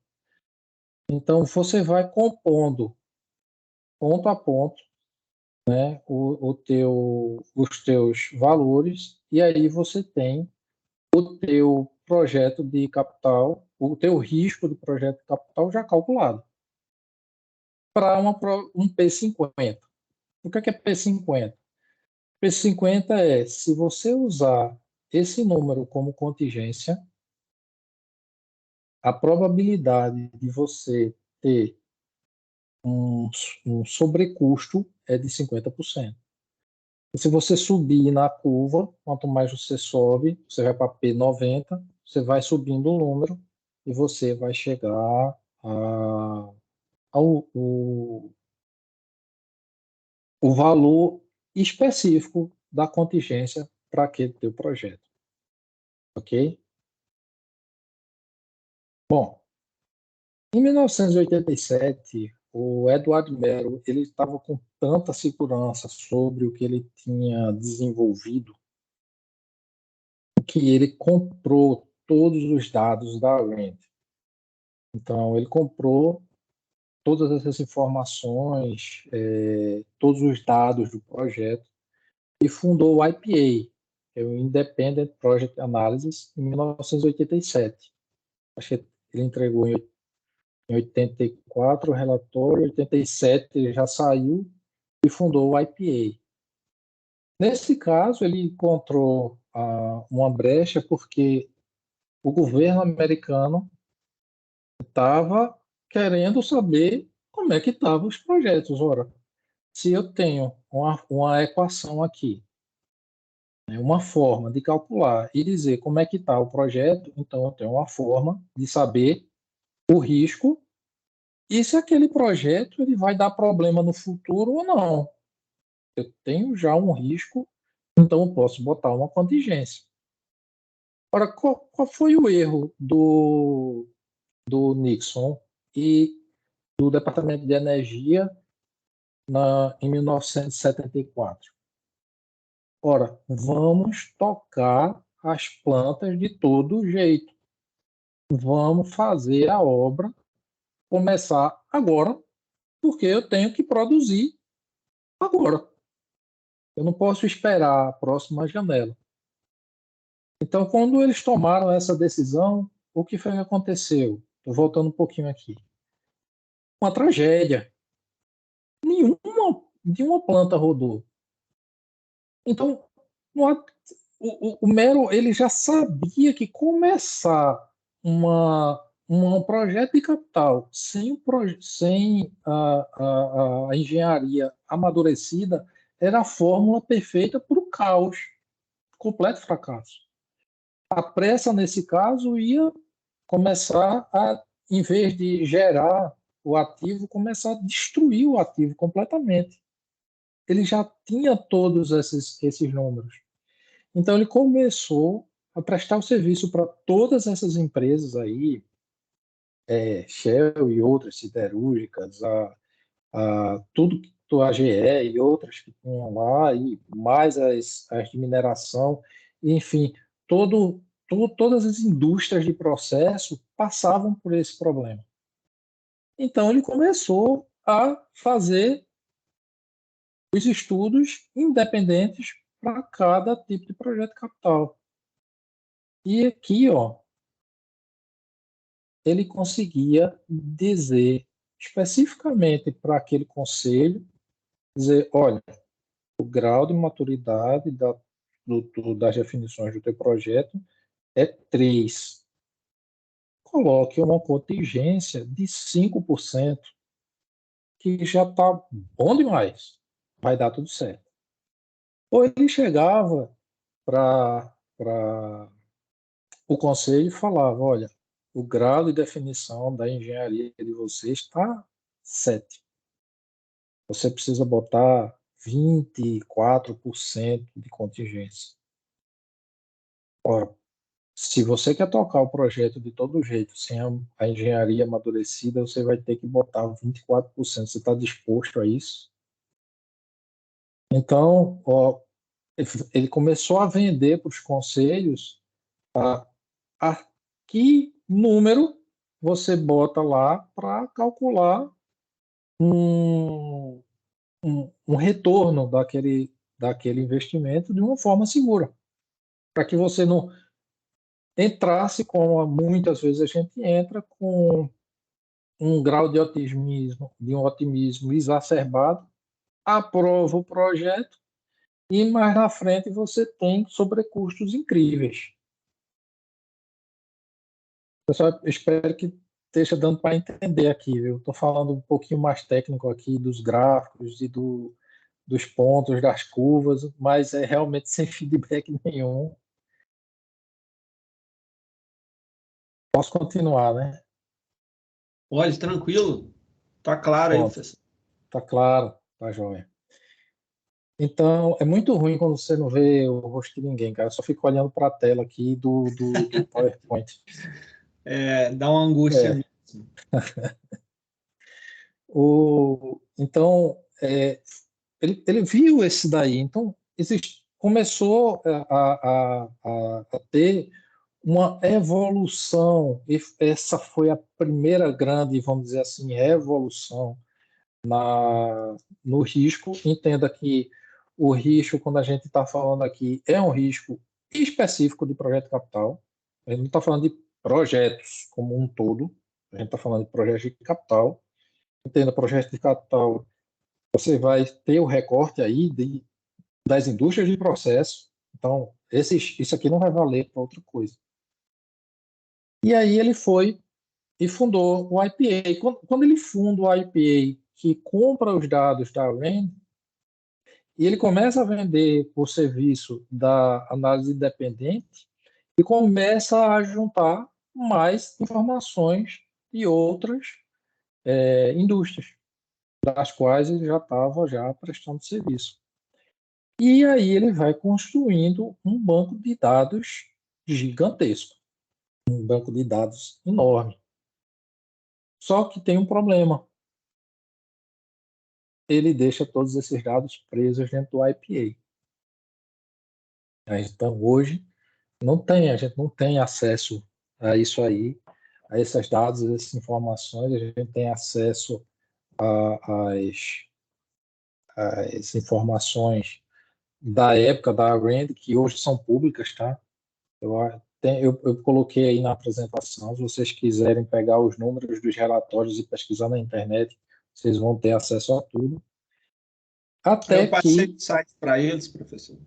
Então, você vai compondo ponto a ponto, né, os teus valores, e aí você tem o teu projeto de capital, o teu risco do projeto de capital já calculado para um P50. O que é P50? P50 é, se você usar esse número como contingência, a probabilidade de você ter um sobrecusto é de 50%. E se você subir na curva, quanto mais você sobe, você vai para P90, você vai subindo o número e você vai chegar ao o valor específico da contingência para aquele teu projeto. Ok? Bom, em 1987, o Edward Merrill ele estava com tanta segurança sobre o que ele tinha desenvolvido que ele comprou todos os dados da RAND. Então, ele comprou todas essas informações, todos os dados do projeto e fundou o IPA, que é o Independent Project Analysis, em 1987. Acho que ele entregou em 84 o relatório, em 87 ele já saiu e fundou o IPA. Nesse caso, ele encontrou uma brecha porque o governo americano estava querendo saber como é que estavam os projetos. Ora, se eu tenho uma equação aqui, né, uma forma de calcular e dizer como é que está o projeto, então eu tenho uma forma de saber o risco e se aquele projeto ele vai dar problema no futuro ou não. Eu tenho já um risco, então eu posso botar uma contingência. Ora, qual foi o erro do Nixon e do Departamento de Energia em 1974? Ora, vamos tocar as plantas de todo jeito. Vamos fazer a obra começar agora, porque eu tenho que produzir agora. Eu não posso esperar a próxima janela. Então, quando eles tomaram essa decisão, o que foi que aconteceu? Estou voltando um pouquinho aqui. Uma tragédia. Nenhuma planta rodou. Então, o Mero ele já sabia que começar um projeto de capital sem a engenharia amadurecida era a fórmula perfeita para o caos, completo fracasso. A pressa, nesse caso, ia começar em vez de gerar o ativo, começar a destruir o ativo completamente. Ele já tinha todos esses números. Então, ele começou a prestar o serviço para todas essas empresas aí, Shell e outras siderúrgicas, tudo a GE e outras que tinham lá, e mais as de mineração, enfim, todas as indústrias de processo passavam por esse problema. Então, ele começou a fazer os estudos independentes para cada tipo de projeto capital. E aqui, ó, ele conseguia dizer especificamente para aquele conselho, dizer, olha, o grau de maturidade das definições do teu projeto é 3. Coloque uma contingência de 5%, que já está bom demais, vai dar tudo certo. Ou ele chegava para o conselho e falava, olha, o grau de definição da engenharia de vocês está 7. Você precisa botar 24% de contingência. Ora, se você quer tocar o projeto de todo jeito, sem a engenharia amadurecida, você vai ter que botar 24%. Você está disposto a isso? Então, ele começou a vender para os conselhos a que número você bota lá para calcular um retorno daquele investimento de uma forma segura, para que você não entrasse, como muitas vezes a gente entra, com um grau de um otimismo exacerbado, aprova o projeto e mais na frente você tem sobrecustos incríveis. Pessoal, espero que esteja dando para entender aqui, viu? Estou falando um pouquinho mais técnico aqui dos gráficos e dos pontos, das curvas, mas é realmente sem feedback nenhum. Posso continuar, né? Pode, tranquilo. Tá claro aí, Pronto. professor. Tá claro, tá joia. Então, é muito ruim quando você não vê o rosto de ninguém, cara. Eu só fico olhando para a tela aqui do PowerPoint. Dá uma angústia mesmo. Então, ele viu esse daí. Então, começou a ter uma evolução. E essa foi a primeira grande, vamos dizer assim, revolução no risco. Entenda que o risco, quando a gente está falando aqui, é um risco específico de projeto de capital. A gente não está falando de projetos como um todo, a gente está falando de projetos de capital. Entenda, projeto de capital, você vai ter o recorte aí das indústrias de processo. Então, isso aqui não vai valer para outra coisa. E aí ele foi e fundou o IPA. Quando ele funda o IPA, que compra os dados da RAND, e ele começa a vender o serviço da análise independente e começa a juntar mais informações de outras indústrias, das quais ele já estava prestando serviço. E aí ele vai construindo um banco de dados gigantesco, um banco de dados enorme. Só que tem um problema. Ele deixa todos esses dados presos dentro do IPA. Então, hoje, a gente não tem acesso a isso aí, a esses dados, a essas informações. A gente tem acesso às informações da época da RAND, que hoje são públicas, tá? Eu coloquei aí na apresentação, se vocês quiserem pegar os números dos relatórios e pesquisar na internet, vocês vão ter acesso a tudo. Até Eu passei que o site para eles, professor.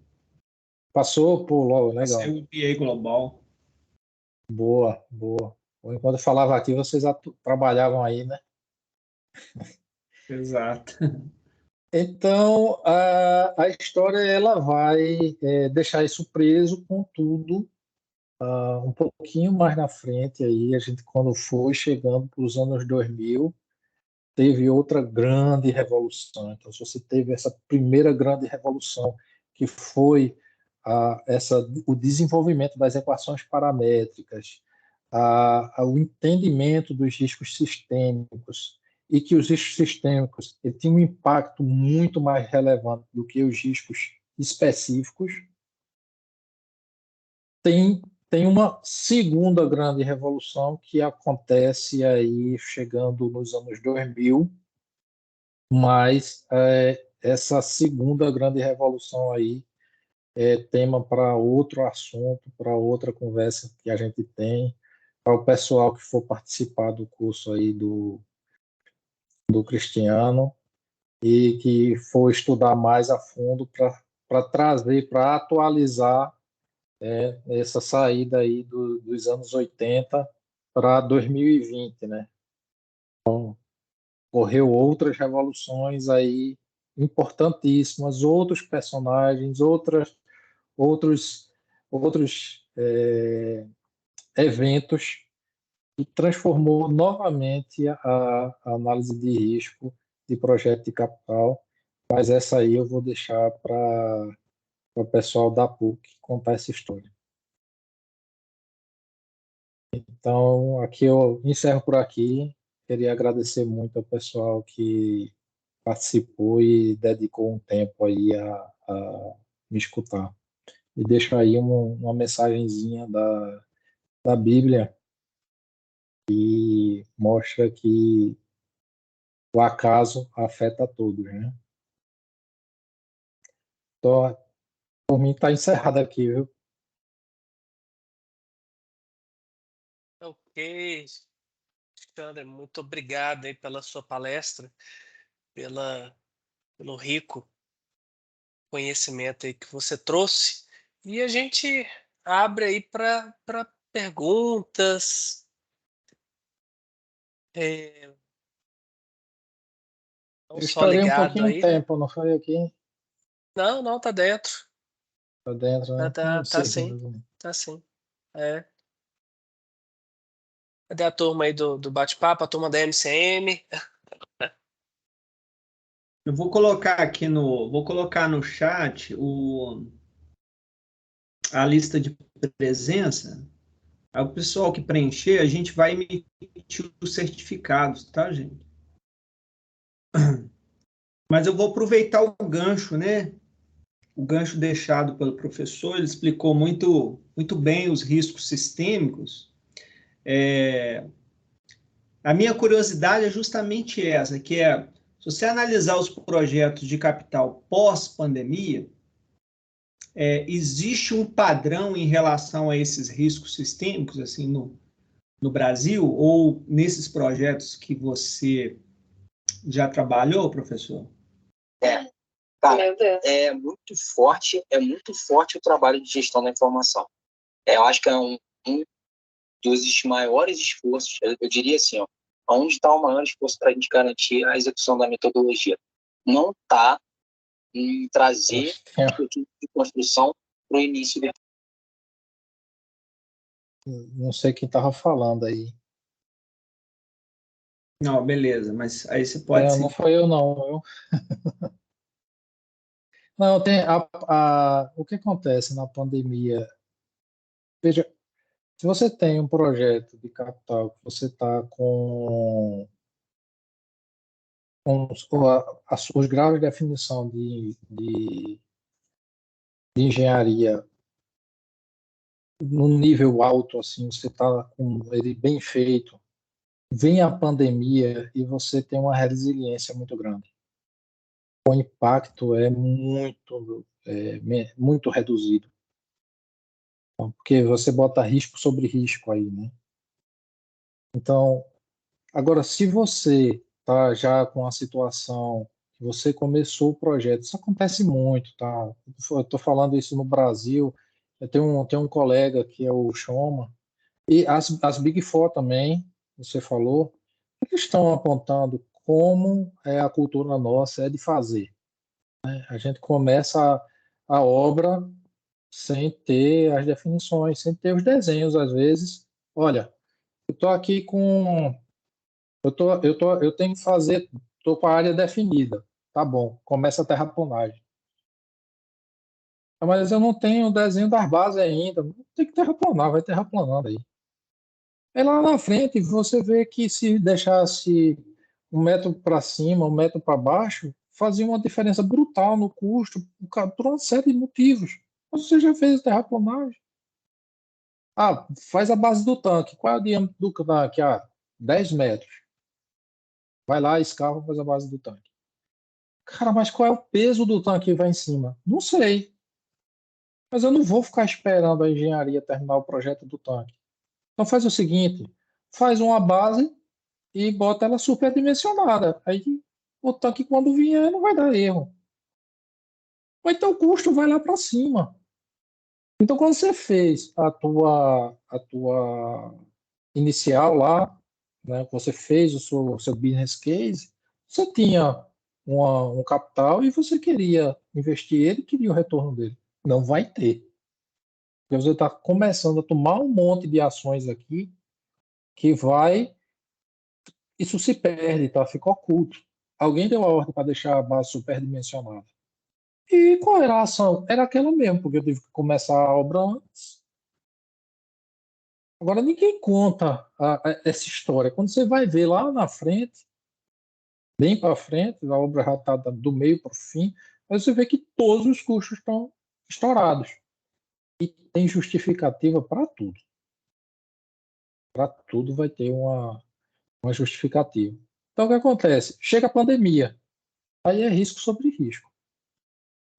passou por logo, legal. Passei o IPA Global. Boa. Enquanto eu falava aqui, vocês trabalhavam aí, né? Exato. Então, a história ela vai deixar isso preso, contudo, um pouquinho mais na frente aí, a gente quando foi chegando para os anos 2000, teve outra grande revolução. Então, se você teve essa primeira grande revolução, que foi o desenvolvimento das equações paramétricas, o entendimento dos riscos sistêmicos, e que os riscos sistêmicos tinham um impacto muito mais relevante do que os riscos específicos, tem uma segunda grande revolução que acontece aí chegando nos anos 2000, mas essa segunda grande revolução aí é tema para outro assunto, para outra conversa que a gente tem, para o pessoal que for participar do curso aí do Cristiano e que for estudar mais a fundo para trazer, para atualizar essa saída aí dos anos 80 para 2020, né? Então, ocorreu outras revoluções aí importantíssimas, outros personagens, outros eventos que transformou novamente a análise de risco de projeto de capital, mas essa aí eu vou deixar para o pessoal da PUC contar essa história. Então, aqui eu encerro por aqui. Queria agradecer muito ao pessoal que participou e dedicou um tempo aí a me escutar. E deixo aí uma mensagenzinha da Bíblia que mostra que o acaso afeta todos, né? Então, por mim está encerrado aqui, viu? Ok, Alexandre, muito obrigado aí pela sua palestra, pelo rico conhecimento aí que você trouxe. E a gente abre aí para perguntas. Não Eu só estourei um ligado pouquinho o aí, né? tempo, não foi aqui? Não, tá dentro. Tá dentro, né? Não Tá sei. sim, tá sim. É. Cadê a turma aí do bate-papo, a turma da MCM? Eu vou colocar no chat a lista de presença. Aí o pessoal que preencher, a gente vai emitir os certificados, tá, gente? Mas eu vou aproveitar o gancho, né? O gancho deixado pelo professor, ele explicou muito, muito bem os riscos sistêmicos. A minha curiosidade é justamente essa, que é, se você analisar os projetos de capital pós-pandemia, existe um padrão em relação a esses riscos sistêmicos, assim, no Brasil, ou nesses projetos que você já trabalhou, professor? Cara, é muito forte o trabalho de gestão da informação. Eu acho que é um dos maiores esforços, eu diria assim, ó, onde está o maior esforço para a gente garantir a execução da metodologia? Não está em trazer o tipo de construção para o início do... Não sei quem estava falando aí. Não, beleza, mas aí você pode... Não foi eu, não. Não, o que acontece na pandemia? Veja, se você tem um projeto de capital que você está com os graus de definição de engenharia num nível alto, assim, você está com ele bem feito, vem a pandemia e você tem uma resiliência muito grande. O impacto é muito reduzido. Porque você bota risco sobre risco aí, né? Então, agora, se você tá já com a situação que você começou o projeto, isso acontece muito, tá? Eu tô falando isso no Brasil, tenho um colega que é o Shoma, e as Big Four também, você falou, eles estão apontando como é a cultura nossa, é de fazer. A gente começa a obra sem ter as definições, sem ter os desenhos, às vezes. Olha, eu estou aqui com. Eu tenho que fazer. Estou com a área definida. Tá bom, começa a terraplanagem. Mas eu não tenho o desenho das bases ainda. Tem que terraplanar, vai terraplanando aí. Aí lá na frente você vê que se deixasse 1 metro para cima, 1 metro para baixo, fazia uma diferença brutal no custo por uma série de motivos. Você já fez terraplanagem? Ah, faz a base do tanque. Qual é o diâmetro do tanque? 10 metros. Vai lá, escava, faz a base do tanque. Cara, mas qual é o peso do tanque que vai em cima? Não sei. Mas eu não vou ficar esperando a engenharia terminar o projeto do tanque. Então faz o seguinte, faz uma base e bota ela superdimensionada. Aí o tanque, quando vier, não vai dar erro. Ou então o custo vai lá para cima. Então, quando você fez a tua inicial lá, né, você fez o seu business case, Você tinha um capital e você queria investir ele, queria o retorno dele. Não vai ter. Porque você está começando a tomar um monte de ações aqui que vai... Isso se perde, tá? Fica oculto. Alguém deu a ordem para deixar a base superdimensionada. E qual era a ação? Era aquela mesmo, porque eu tive que começar a obra antes. Agora, ninguém conta essa história. Quando você vai ver lá na frente, bem para frente, a obra já está do meio para o fim, mas você vê que todos os custos estão estourados. E tem justificativa para tudo. Para tudo vai ter uma justificativa. Então, o que acontece? Chega a pandemia. Aí é risco sobre risco.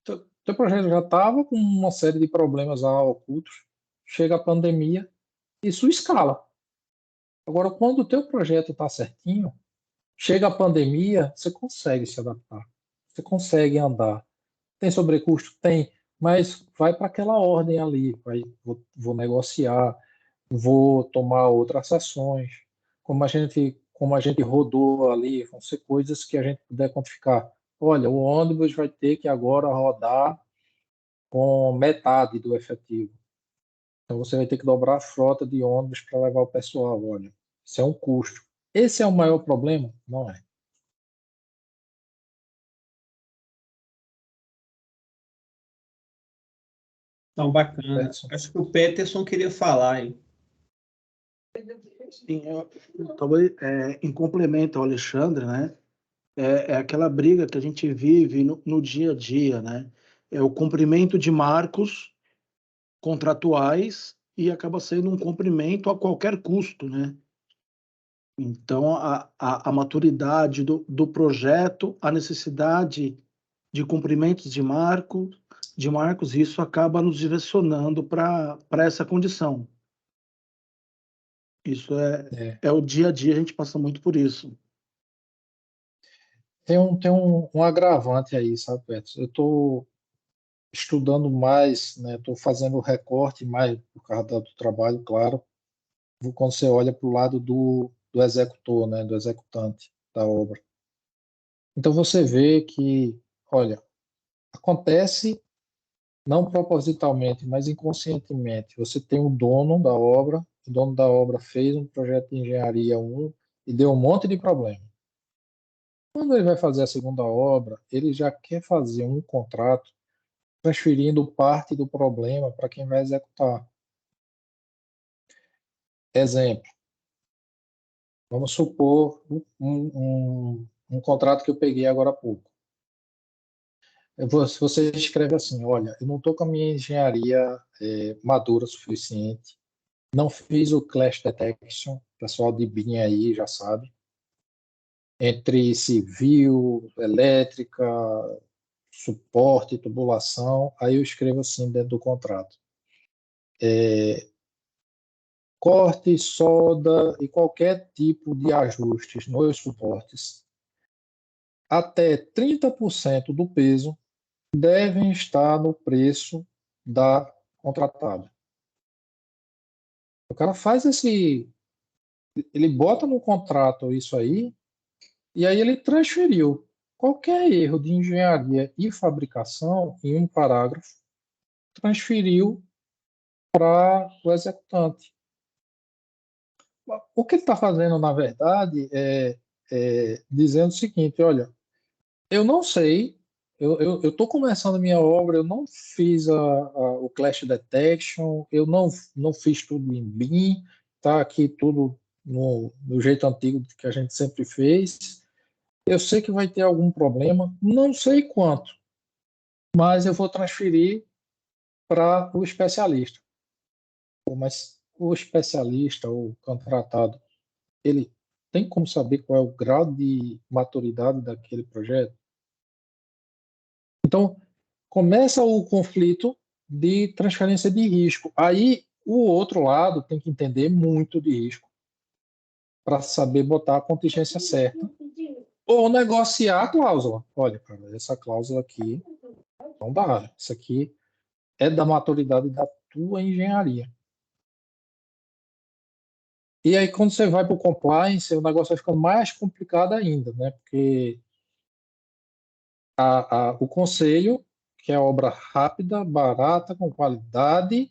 Teu projeto já estava com uma série de problemas lá ocultos. Chega a pandemia, isso escala. Agora, quando o teu projeto está certinho, chega a pandemia, você consegue se adaptar. Você consegue andar. Tem sobrecusto? Tem. Mas vai para aquela ordem ali. Vou negociar, vou tomar outras ações. Como a gente rodou ali, vão ser coisas que a gente puder quantificar. Olha, o ônibus vai ter que agora rodar com metade do efetivo. Então você vai ter que dobrar a frota de ônibus para levar o pessoal. Olha, isso é um custo. Esse é o maior problema? Não é. Então, bacana. Peterson. Acho que o Peterson queria falar, hein? Sim, talvez em complemento ao Alexandre, né? É aquela briga que a gente vive no dia a dia, né? É o cumprimento de marcos contratuais e acaba sendo um cumprimento a qualquer custo, né? Então, a maturidade do projeto, a necessidade de cumprimentos de marcos, isso acaba nos direcionando para essa condição. Isso é o dia a dia, a gente passa muito por isso. Tem um agravante aí, sabe, Peterson? Eu estou estudando mais, né? Estou fazendo recorte mais por causa do trabalho, claro. Quando você olha para o lado do executor, né? Do executante da obra. Então você vê que, olha, acontece não propositalmente, mas inconscientemente. Você tem o dono da obra, o dono da obra fez um projeto de engenharia 1 e deu um monte de problema. Quando ele vai fazer a segunda obra, ele já quer fazer um contrato transferindo parte do problema para quem vai executar. Exemplo, vamos supor um contrato que eu peguei agora há pouco. Você escreve assim, olha, eu não estou com a minha engenharia madura o suficiente, não fiz o clash detection, o pessoal de BIM aí já sabe, entre civil, elétrica, suporte, tubulação, aí eu escrevo assim dentro do contrato. Corte, solda e qualquer tipo de ajustes nos suportes, até 30% do peso devem estar no preço da contratada. O cara faz ele bota no contrato isso aí, e aí ele transferiu qualquer erro de engenharia e fabricação em um parágrafo, transferiu para o executante. O que ele está fazendo, na verdade, é dizendo o seguinte, olha, eu não sei, eu estou começando a minha obra, eu não fiz o Clash Detection, eu não fiz tudo em BIM, está aqui tudo no jeito antigo que a gente sempre fez. Eu sei que vai ter algum problema, não sei quanto, mas eu vou transferir para o especialista. Mas o especialista, o contratado, ele tem como saber qual é o grau de maturidade daquele projeto? Então, começa o conflito de transferência de risco. Aí, o outro lado tem que entender muito de risco para saber botar a contingência certa. Ou negociar a cláusula. Olha, cara, essa cláusula aqui não dá. Isso aqui é da maturidade da tua engenharia. E aí, quando você vai para o compliance, o negócio vai ficando mais complicado ainda, né? Porque o conselho, que é obra rápida, barata, com qualidade,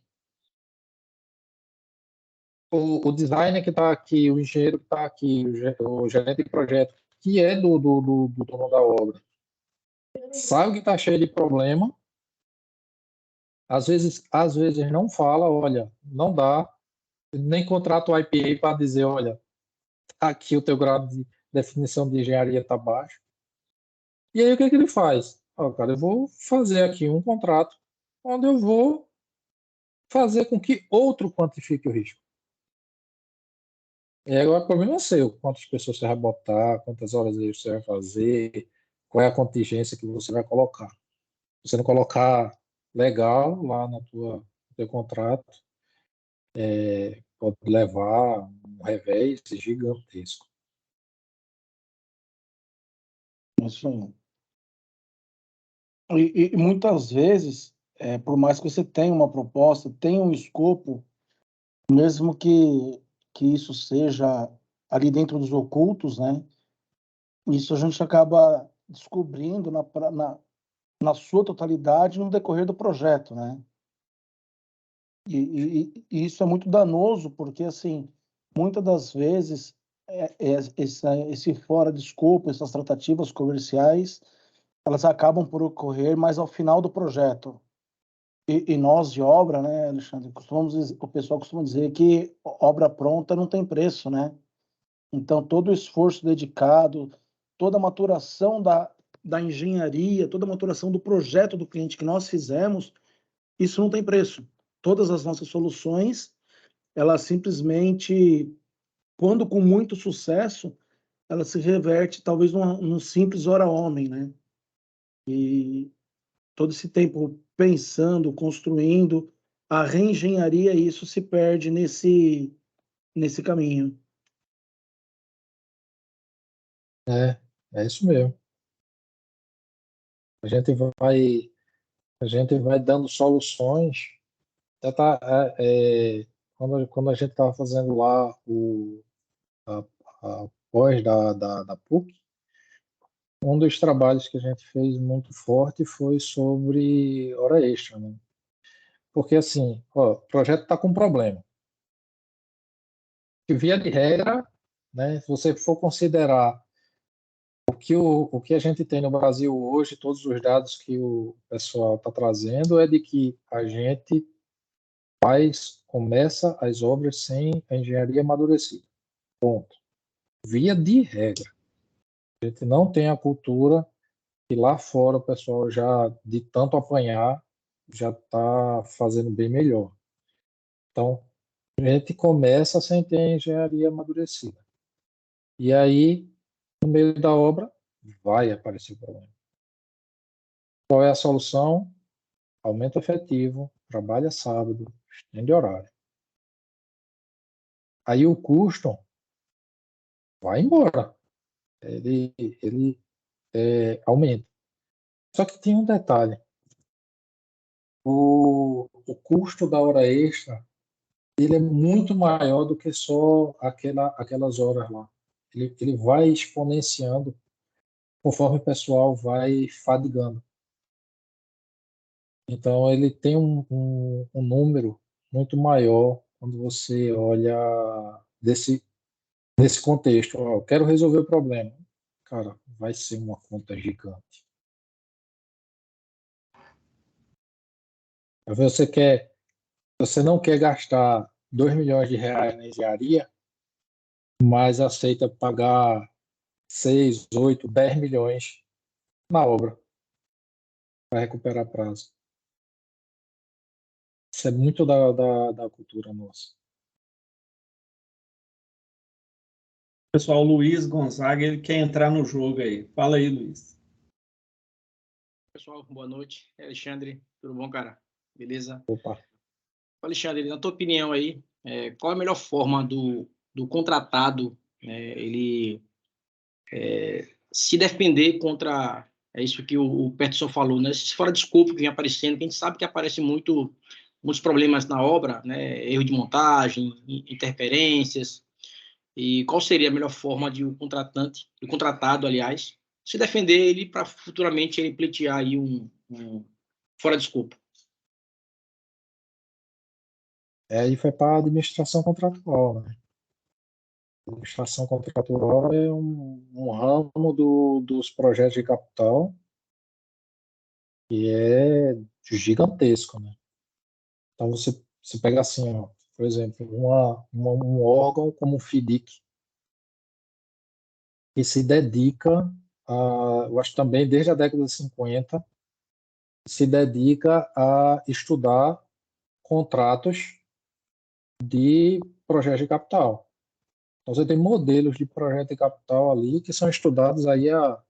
o designer que está aqui, o engenheiro que está aqui, o gerente de projeto, que é do dono da obra, sabe que está cheio de problema, às vezes não fala, olha, não dá, nem contrata o IPA para dizer, olha, aqui o teu grau de definição de engenharia está baixo. E aí o que ele faz? Cara, eu vou fazer aqui um contrato onde eu vou fazer com que outro quantifique o risco. E agora o problema é seu. Quantas pessoas você vai botar, quantas horas você vai fazer, qual é a contingência que você vai colocar. Se você não colocar legal lá no teu contrato, pode levar um revés gigantesco. Isso aí. E muitas vezes, por mais que você tenha uma proposta, tenha um escopo, mesmo que isso seja ali dentro dos ocultos, né? Isso a gente acaba descobrindo na sua totalidade no decorrer do projeto, né? E isso é muito danoso, porque, assim, muitas das vezes, esse fora de escopo, essas tratativas comerciais, elas acabam por ocorrer mais ao final do projeto. E nós de obra, né, Alexandre, o pessoal costuma dizer que obra pronta não tem preço, né? Então, todo o esforço dedicado, toda a maturação da engenharia, toda a maturação do projeto do cliente que nós fizemos, isso não tem preço. Todas as nossas soluções, elas simplesmente, quando com muito sucesso, ela se reverte talvez num simples hora-homem, né? E todo esse tempo pensando, construindo, a reengenharia, isso se perde nesse caminho. É isso mesmo. A gente vai dando soluções. Quando a gente estava fazendo lá a pós da PUC, um dos trabalhos que a gente fez muito forte foi sobre hora extra, né? Porque assim, o projeto está com problema. E via de regra, né, se você for considerar o que a gente tem no Brasil hoje, todos os dados que o pessoal está trazendo, é de que a gente começa as obras sem a engenharia amadurecida. Ponto. Via de regra. A gente não tem a cultura que lá fora o pessoal já, de tanto apanhar, já está fazendo bem melhor. Então, a gente começa sem ter a engenharia amadurecida. E aí, no meio da obra, vai aparecer o problema. Qual é a solução? Aumento efetivo, trabalha sábado, estende horário. Aí o custo vai embora. Ele aumenta. Só que tem um detalhe. O custo da hora extra ele é muito maior do que só aquelas horas lá. Ele vai exponenciando conforme o pessoal vai fadigando. Então, ele tem um número muito maior quando você olha nesse contexto. Eu quero resolver o problema. Cara, vai ser uma conta gigante. Você não quer gastar 2 milhões de reais na engenharia, mas aceita pagar 6, 8, 10 milhões na obra para recuperar prazo. Isso é muito da cultura nossa. Pessoal, o Luiz Gonzaga, ele quer entrar no jogo aí. Fala aí, Luiz. Pessoal, boa noite. Alexandre, tudo bom, cara? Beleza? Opa. Alexandre, na tua opinião aí, qual é a melhor forma do contratado ele se defender contra isso que o Peterson falou, né? Esses fora de escopo que vem aparecendo, que a gente sabe que aparece muitos problemas na obra, né? Erro de montagem, interferências. E qual seria a melhor forma de o contratado, aliás, se defender ele para futuramente ele pleitear aí um fora de escopo? Aí foi para a administração contratual, né? A administração contratual é um ramo dos projetos de capital que é gigantesco, né? Então você pega assim, ó, por exemplo, um órgão como o FIDIC, que se dedica eu acho também desde a década de 50, se dedica a estudar contratos de projetos de capital. Então você tem modelos de projeto de capital ali que são estudados aí há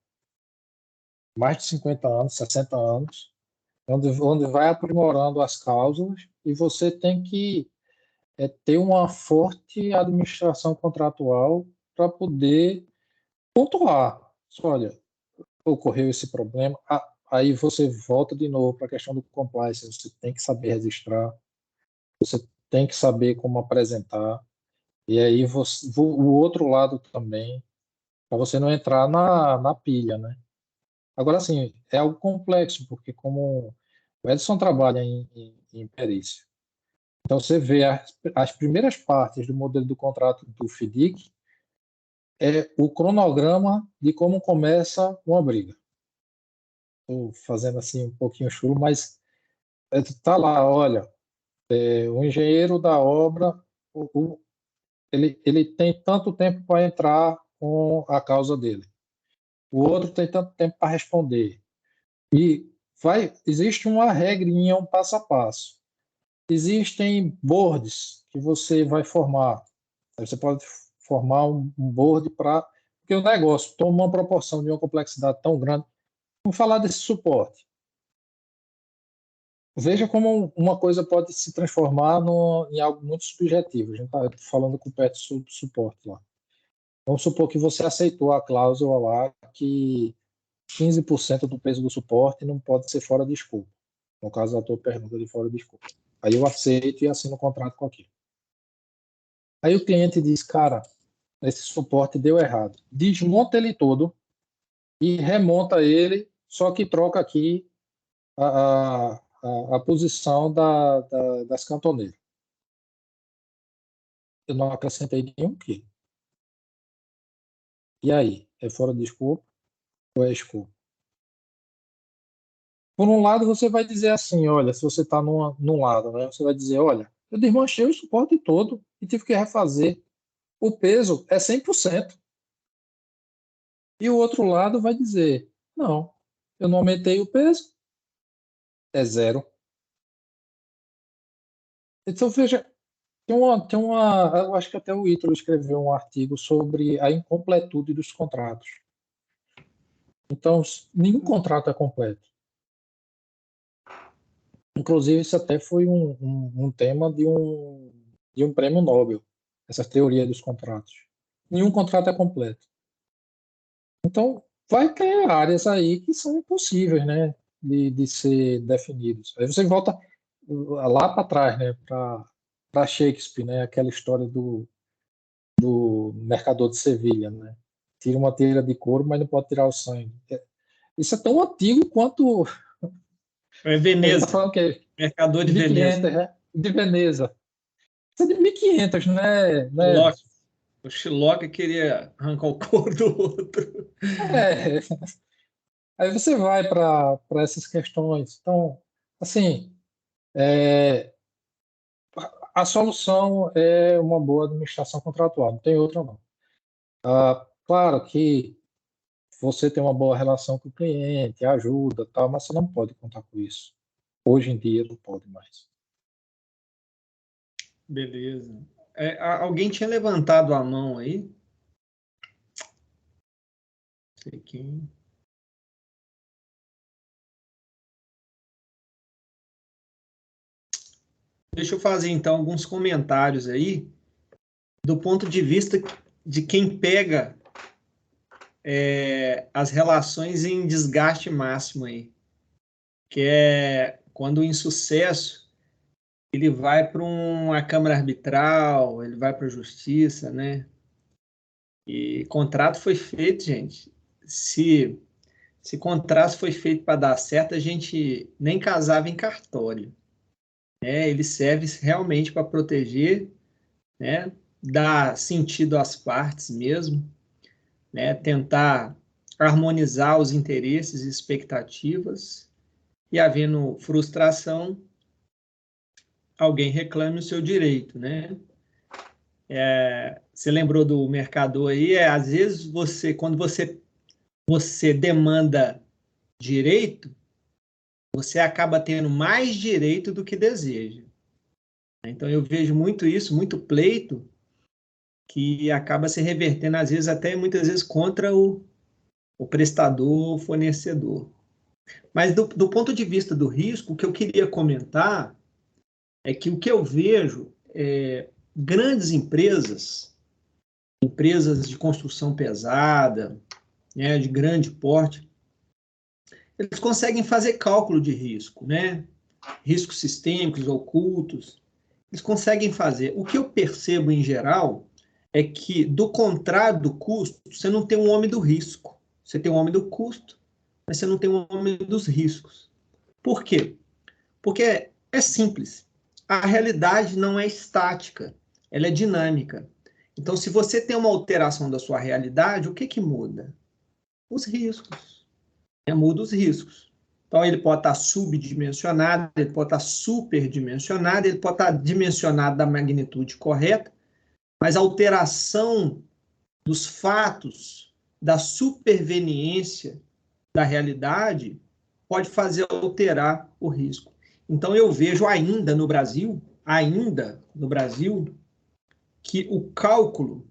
mais de 50 anos, 60 anos, onde vai aprimorando as cláusulas e você tem que ter uma forte administração contratual para poder pontuar. Olha, ocorreu esse problema, aí você volta de novo para a questão do compliance, você tem que saber registrar, você tem que saber como apresentar, e aí o outro lado também, para você não entrar na pilha, né? Agora, assim, é algo complexo, porque como o Edson trabalha em perícia, então você vê as primeiras partes do modelo do contrato do FIDIC, é o cronograma de como começa uma briga. Estou fazendo assim um pouquinho chulo, mas está lá, olha, o engenheiro da obra, ele tem tanto tempo para entrar com a causa dele. O outro tem tanto tempo para responder. E existe uma regrinha, um passo a passo. Existem boards que você vai formar. Você pode formar um board para... Porque o negócio toma uma proporção de uma complexidade tão grande. Vamos falar desse suporte. Veja como uma coisa pode se transformar em algo muito subjetivo. A gente está falando com o PET suporte lá. Vamos supor que você aceitou a cláusula lá que 15% do peso do suporte não pode ser fora de escopo. No caso da tua pergunta de fora de escopo. Aí eu aceito e assino o contrato com aquilo. Aí o cliente diz, cara, esse suporte deu errado. Desmonta ele todo e remonta ele, só que troca aqui a posição das cantoneiras. Eu não acrescentei nenhum quilo. E aí? É fora de escopo ou é escopo? Por um lado, você vai dizer assim, olha, se você está num lado, né, você vai dizer, olha, eu desmanchei o suporte todo e tive que refazer. O peso é 100%. E o outro lado vai dizer, não, eu não aumentei o peso, é zero. Então, veja, eu acho que até o Ítalo escreveu um artigo sobre a incompletude dos contratos. Então, nenhum contrato é completo. Inclusive, isso até foi um tema de um prêmio Nobel, essa teoria dos contratos. Nenhum contrato é completo. Então, vai ter áreas aí que são impossíveis, né, de ser definidos. Aí você volta lá para trás, né, para Shakespeare, né, aquela história do mercador de Sevilha, né? Tira uma telha de couro, mas não pode tirar o sangue. Isso é tão antigo quanto... É Veneza. Tá falando que Mercador de 1500, Veneza. né? De Veneza. Isso é de 1500, né? O Shylock queria arrancar o couro do outro. É. Aí você vai para essas questões. Então, assim, a solução é uma boa administração contratual, não tem outra não. Claro que você tem uma boa relação com o cliente, ajuda, tal, mas você não pode contar com isso. Hoje em dia não pode mais. Beleza. Alguém tinha levantado a mão aí? Não sei quem. Deixa eu fazer, então, alguns comentários aí, do ponto de vista de quem pega as relações em desgaste máximo aí, que é quando o insucesso ele vai para uma câmara arbitral, ele vai para a justiça, né? E contrato foi feito, gente. Se contrato foi feito para dar certo, a gente nem casava em cartório. Ele serve realmente para proteger, né? Dar sentido às partes mesmo, né? Tentar harmonizar os interesses e expectativas, e havendo frustração, alguém reclame o seu direito, né? Você lembrou do mercador aí? Às vezes quando você demanda direito, você acaba tendo mais direito do que deseja. Então eu vejo muito isso, muito pleito, que acaba se revertendo, às vezes, até muitas vezes contra o prestador, o fornecedor. Mas do ponto de vista do risco, o que eu queria comentar é que o que eu vejo é grandes empresas de construção pesada, né, de grande porte, eles conseguem fazer cálculo de risco, né? Riscos sistêmicos, ocultos, eles conseguem fazer. O que eu percebo em geral é que, do contrário do custo, você não tem um homem do risco. Você tem um homem do custo, mas você não tem um homem dos riscos. Por quê? Porque é simples. A realidade não é estática, ela é dinâmica. Então, se você tem uma alteração da sua realidade, o que muda? Os riscos. Muda os riscos. Então, ele pode estar subdimensionado, ele pode estar superdimensionado, ele pode estar dimensionado da magnitude correta, mas a alteração dos fatos, da superveniência da realidade, pode fazer alterar o risco. Então, eu vejo ainda no Brasil, que o cálculo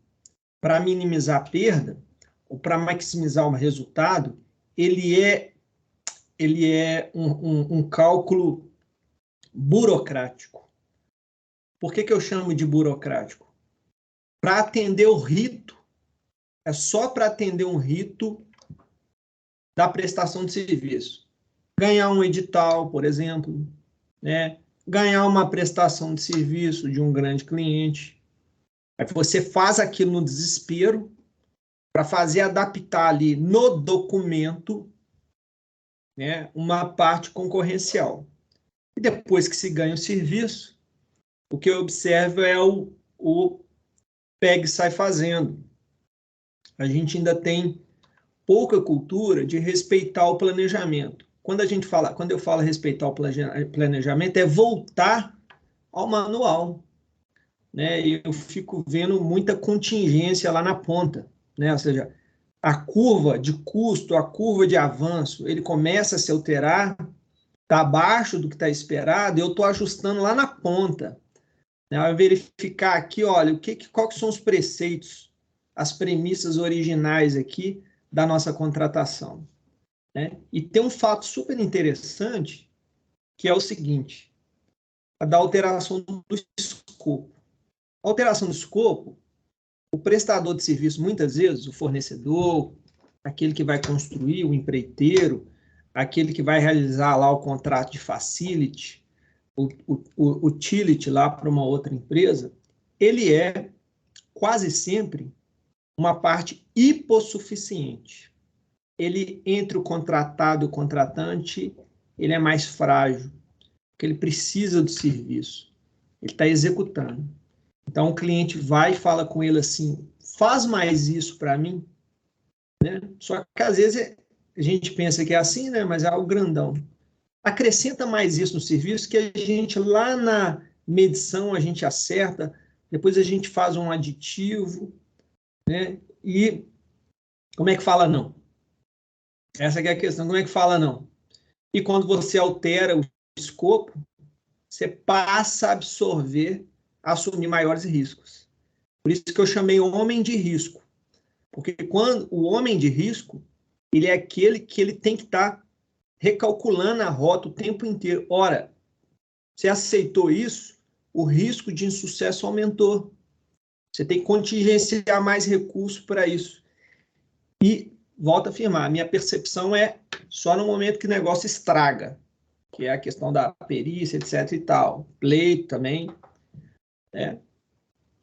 para minimizar a perda, ou para maximizar o resultado, ele é um cálculo burocrático. Por que eu chamo de burocrático? Para atender o rito, é só para atender um rito da prestação de serviço. Ganhar um edital, por exemplo, né? Ganhar uma prestação de serviço de um grande cliente. Aí você faz aquilo no desespero para fazer adaptar ali no documento, né, uma parte concorrencial. E depois que se ganha o serviço, o que eu observo é o pega e sai fazendo. A gente ainda tem pouca cultura de respeitar o planejamento. Quando eu falo respeitar o planejamento, é voltar ao manual, né? E eu fico vendo muita contingência lá na ponta, né? Ou seja, a curva de custo, a curva de avanço, ele começa a se alterar, está abaixo do que está esperado, e eu estou ajustando lá na ponta. Né? Eu verificar aqui, olha, quais são os preceitos, as premissas originais aqui da nossa contratação. Né? E tem um fato super interessante, que é o seguinte, a da alteração do escopo. A alteração do escopo, o prestador de serviço, muitas vezes, o fornecedor, aquele que vai construir, o empreiteiro, aquele que vai realizar lá o contrato de facility, o utility lá para uma outra empresa, ele é quase sempre uma parte hipossuficiente. Ele, entre o contratado e o contratante, ele é mais frágil, porque ele precisa do serviço, ele está executando. Então, o cliente vai e fala com ele assim, faz mais isso para mim, né? Só que, às vezes, a gente pensa que é assim, né? Mas é algo grandão. Acrescenta mais isso no serviço, que a gente, lá na medição, a gente acerta, depois a gente faz um aditivo, né? E como é que fala não? Essa que é a questão, como é que fala não? E quando você altera o escopo, você passa a absorver, a assumir maiores riscos. Por isso que eu chamei homem de risco. Porque quando o homem de risco, ele é aquele que ele tem que estar recalculando a rota o tempo inteiro. Ora, você aceitou isso, o risco de insucesso aumentou. Você tem que contingenciar mais recursos para isso. E, volto a afirmar, a minha percepção é só no momento que o negócio estraga, que é a questão da perícia, etc. e tal. Pleito também. Né?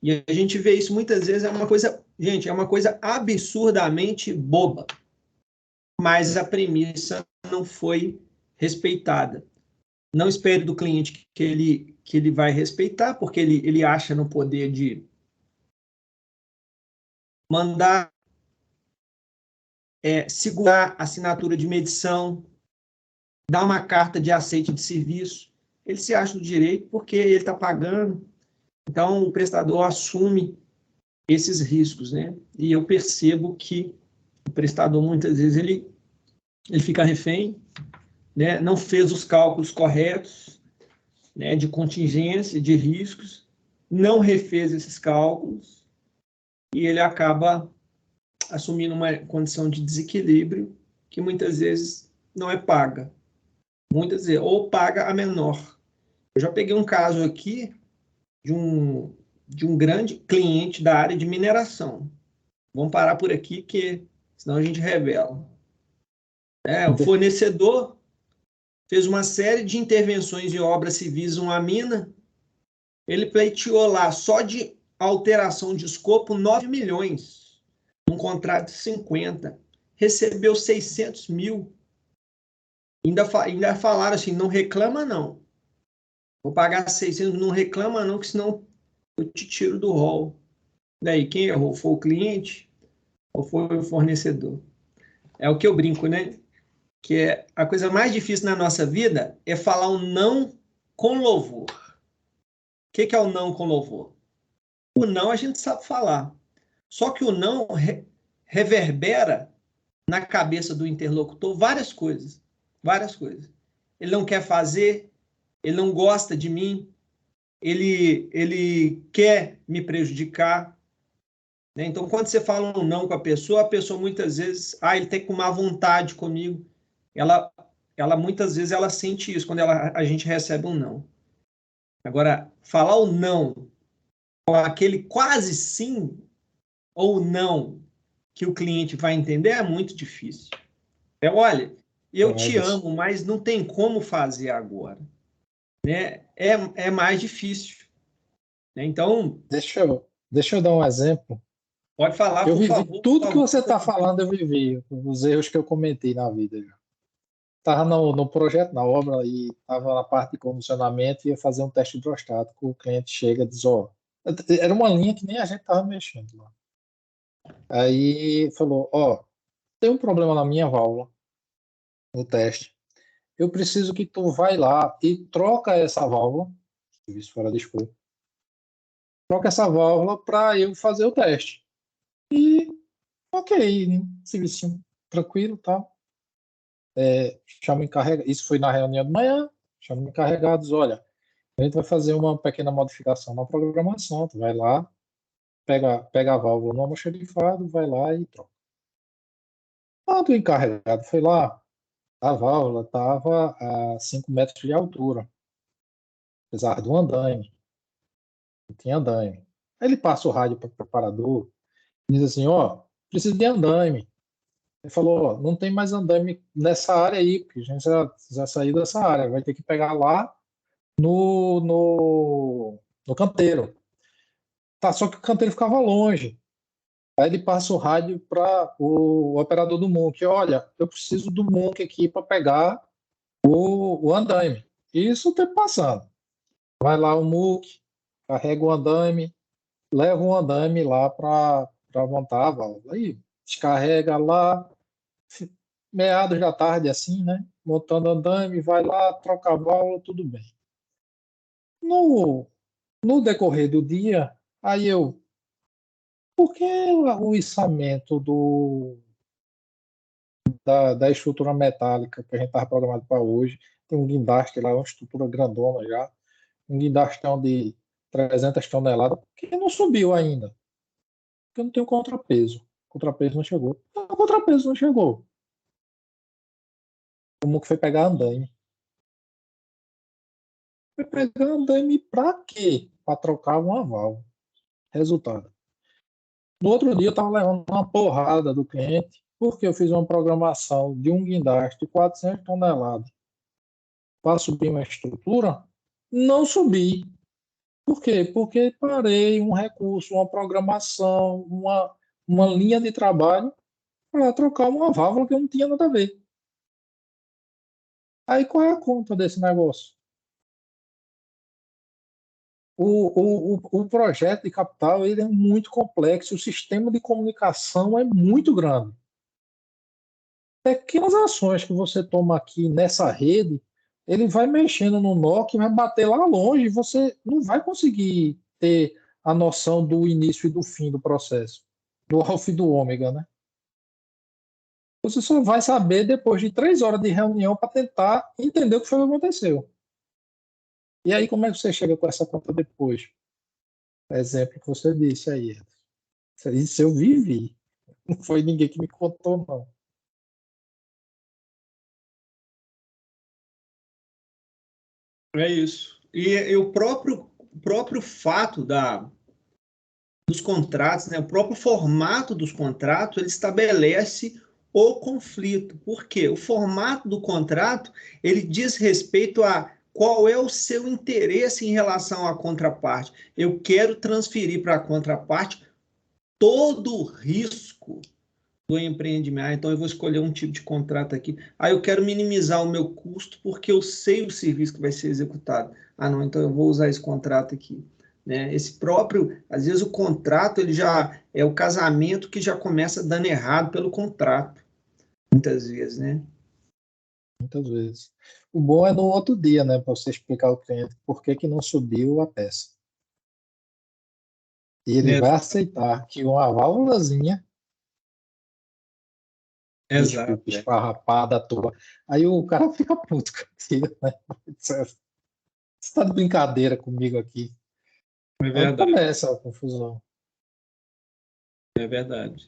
E a gente vê isso muitas vezes, é uma coisa Gente, é uma coisa absurdamente boba, mas a premissa não foi respeitada. Não espere do cliente que ele vai respeitar, porque ele acha no poder de mandar segurar a assinatura de medição, dar uma carta de aceite de serviço. Ele se acha no direito porque ele está pagando. Então, o prestador assume esses riscos, né? E eu percebo que o prestador, muitas vezes, ele fica refém, né? Não fez os cálculos corretos, né, de contingência, de riscos, não refez esses cálculos e ele acaba assumindo uma condição de desequilíbrio que muitas vezes não é paga. Muitas vezes, ou paga a menor. Eu já peguei um caso aqui de um grande cliente da área de mineração. Vamos parar por aqui, que senão a gente revela. O fornecedor fez uma série de intervenções em obras civis numa mina. Ele pleiteou lá, só de alteração de escopo, 9 milhões. Um contrato de 50. Recebeu 600 mil. Ainda falaram assim, não reclama não. Vou pagar 600, não reclama não, que senão eu te tiro do rol. Daí, quem errou? Foi o cliente ou foi o fornecedor? É o que eu brinco, né? Que é a coisa mais difícil na nossa vida é falar um não com louvor. O que é o não com louvor? O não a gente sabe falar. Só que o não reverbera na cabeça do interlocutor várias coisas. Várias coisas. Ele não quer fazer, ele não gosta de mim, ele quer me prejudicar. Né? Então, quando você fala um não com a pessoa muitas vezes, ele tem com má vontade comigo. Ela muitas vezes ela sente isso quando a gente recebe um não. Agora, falar o não com aquele quase sim ou não que o cliente vai entender é muito difícil. Olha, eu te amo, mas não tem como fazer agora. Né? É mais difícil. Né? Então... Deixa eu dar um exemplo. Pode falar, eu por vivi favor. Tudo que você está falando, eu vivi. Os erros que eu cometi na vida. Estava no projeto, na obra, e estava na parte de comissionamento e ia fazer um teste hidrostático. O cliente chega e diz, era uma linha que nem a gente estava mexendo lá. Aí falou, tem um problema na minha válvula, no teste. Eu preciso que tu vai lá e troca essa válvula, serviço fora de escopo, troca essa válvula para eu fazer o teste. E, ok, né? Serviço tranquilo, tá? Chama encarregado. Isso foi na reunião de manhã. Chama encarregados, olha, a gente vai fazer uma pequena modificação na programação. Tu vai lá, pega a válvula no almoxarifado, vai lá e troca. Quando o encarregado foi lá, a válvula estava a 5 metros de altura, apesar do andaime. Não tinha andaime. Aí ele passa o rádio para o preparador e diz assim, preciso de andaime. Ele falou, não tem mais andaime nessa área aí, porque a gente já saiu dessa área, vai ter que pegar lá no canteiro. Tá, só que o canteiro ficava longe. Aí ele passa o rádio para o operador do MUC, olha, eu preciso do MUC aqui para pegar o andaime. Isso o tempo passando. Vai lá o MUC, carrega o andaime, leva o andaime lá para montar a válvula. Aí descarrega lá, meados da tarde, assim, né? Montando andaime, vai lá, troca a válvula, tudo bem. No decorrer do dia, aí por que o içamento da estrutura metálica que a gente estava programado para hoje, tem um guindaste lá, uma estrutura grandona já, um guindastão de 300 toneladas, que não subiu ainda, porque não tem o contrapeso. O contrapeso não chegou. O contrapeso não chegou. Como que foi pegar andaime? Foi pegar andaime para quê? Para trocar uma válvula. Resultado. No outro dia eu estava levando uma porrada do cliente, porque eu fiz uma programação de um guindaste de 400 toneladas para subir uma estrutura, não subi. Por quê? Porque parei um recurso, uma programação, uma linha de trabalho para trocar uma válvula que eu não tinha nada a ver. Aí qual é a conta desse negócio? O projeto de capital ele é muito complexo, o sistema de comunicação é muito grande. Pequenas ações que você toma aqui nessa rede, ele vai mexendo no nó que vai bater lá longe, e você não vai conseguir ter a noção do início e do fim do processo, do alfa e do ômega, né? Você só vai saber depois de 3 horas de reunião para tentar entender o que foi que aconteceu. E aí, como é que você chega com essa conta depois? Exemplo que você disse aí. Isso eu vivi. Não foi ninguém que me contou, não. É isso. E o próprio fato dos contratos, né, o próprio formato dos contratos, ele estabelece o conflito. Por quê? O formato do contrato, ele diz respeito a qual é o seu interesse em relação à contraparte. Eu quero transferir para a contraparte todo o risco do empreendimento. Então, eu vou escolher um tipo de contrato aqui. Eu quero minimizar o meu custo porque eu sei o serviço que vai ser executado. Não, então eu vou usar esse contrato aqui. Né? Esse próprio, às vezes o contrato, ele já é o casamento que já começa dando errado pelo contrato. Muitas vezes, né? Muitas vezes. O bom é no outro dia, né? Para você explicar ao cliente por que não subiu a peça. E ele vai aceitar que uma válvulazinha, desculpa, esfarrapada à toa. Aí o cara fica puto contigo, né? Você está de brincadeira comigo aqui. É verdade. Aí começa a confusão. É verdade.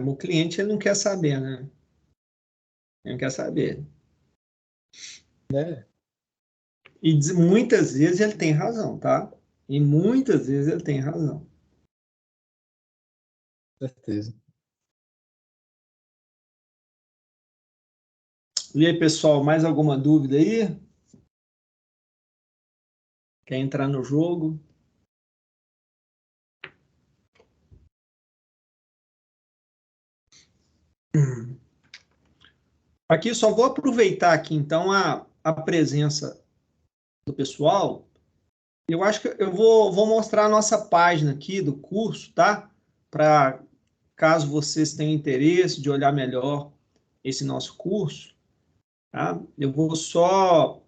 O cliente ele não quer saber, né? Ele não quer saber. E muitas vezes ele tem razão, tá? E muitas vezes ele tem razão. Certeza. E aí, pessoal, mais alguma dúvida aí? Quer entrar no jogo? Aqui só vou aproveitar aqui então a presença do pessoal. Eu acho que eu vou mostrar a nossa página aqui do curso, tá? Para caso vocês tenham interesse de olhar melhor esse nosso curso, tá? Eu vou só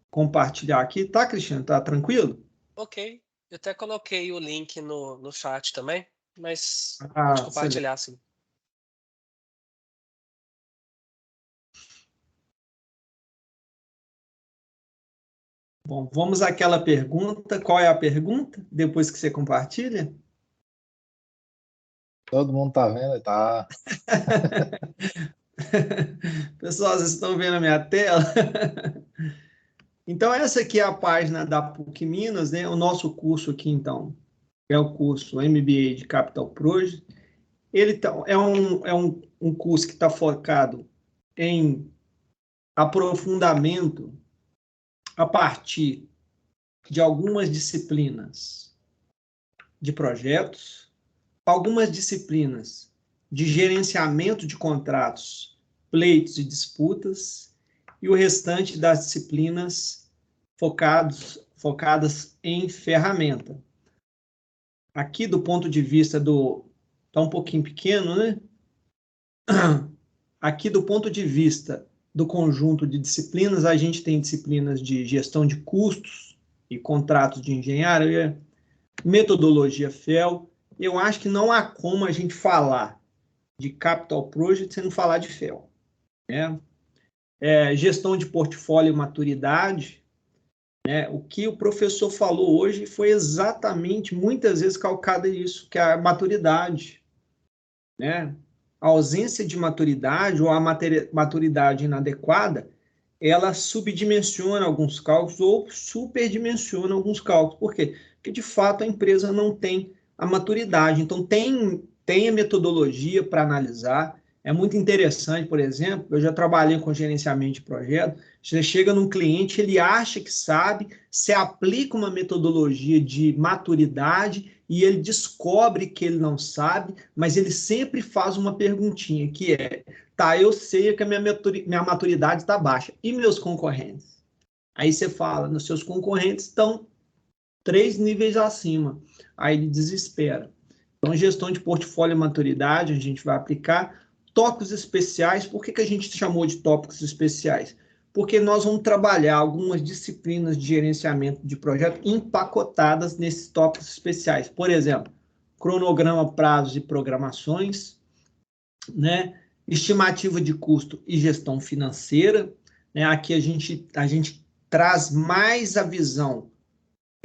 compartilhar aqui, tá, Cristiano? Tá tranquilo? Ok. Eu até coloquei o link no chat também, mas pode Excelente. compartilhar sim. Bom, vamos àquela pergunta. Qual é a pergunta? Depois que você compartilha? Todo mundo tá vendo? Tá. Pessoal, vocês estão vendo a minha tela? Então, essa aqui é a página da PUC Minas, né? O nosso curso aqui, então, é o curso MBA de Capital Project. Ele é um curso que está focado em aprofundamento a partir de algumas disciplinas de projetos, algumas disciplinas de gerenciamento de contratos, pleitos e disputas, e o restante das disciplinas focadas em ferramenta. Aqui, do ponto de vista está um pouquinho pequeno, né? Aqui, do ponto de vista do conjunto de disciplinas, a gente tem disciplinas de gestão de custos e contratos de engenharia, metodologia FEL. Eu acho que não há como a gente falar de Capital Project sem não falar de FEL. Né? Gestão de portfólio e maturidade. Né? O que o professor falou hoje foi exatamente, muitas vezes, calcado nisso, que é a maturidade. Né? A ausência de maturidade ou a maturidade inadequada, ela subdimensiona alguns cálculos ou superdimensiona alguns cálculos. Por quê? Porque, de fato, a empresa não tem a maturidade. Então, tem a metodologia para analisar. É muito interessante, por exemplo, eu já trabalhei com gerenciamento de projeto, você chega num cliente, ele acha que sabe, se aplica uma metodologia de maturidade e ele descobre que ele não sabe, mas ele sempre faz uma perguntinha, que é, tá, eu sei que a minha maturidade está baixa, e meus concorrentes? Aí você fala, nos seus concorrentes estão 3 níveis acima, aí ele desespera. Então, gestão de portfólio e maturidade, a gente vai aplicar tópicos especiais. Por que a gente chamou de tópicos especiais? Porque nós vamos trabalhar algumas disciplinas de gerenciamento de projeto empacotadas nesses tópicos especiais. Por exemplo, cronograma, prazos e programações, né? Estimativa de custo e gestão financeira, né? Aqui a gente traz mais a visão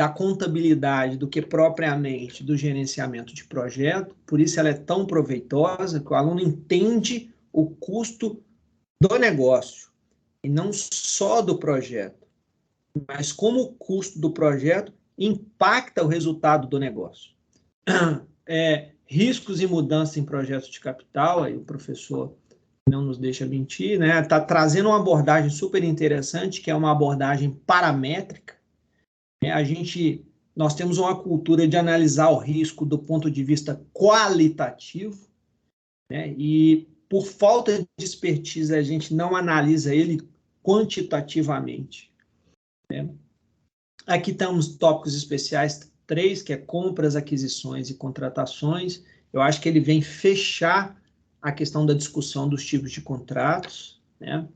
da contabilidade do que propriamente do gerenciamento de projeto, por isso ela é tão proveitosa, que o aluno entende o custo do negócio, e não só do projeto, mas como o custo do projeto impacta o resultado do negócio. Riscos e mudanças em projetos de capital, aí o professor não nos deixa mentir, né? Está trazendo uma abordagem super interessante, que é uma abordagem paramétrica. Nós temos uma cultura de analisar o risco do ponto de vista qualitativo, né? E por falta de expertise a gente não analisa ele quantitativamente, né? Aqui temos tópicos especiais 3, que é compras, aquisições e contratações. Eu acho que ele vem fechar a questão da discussão dos tipos de contratos, né?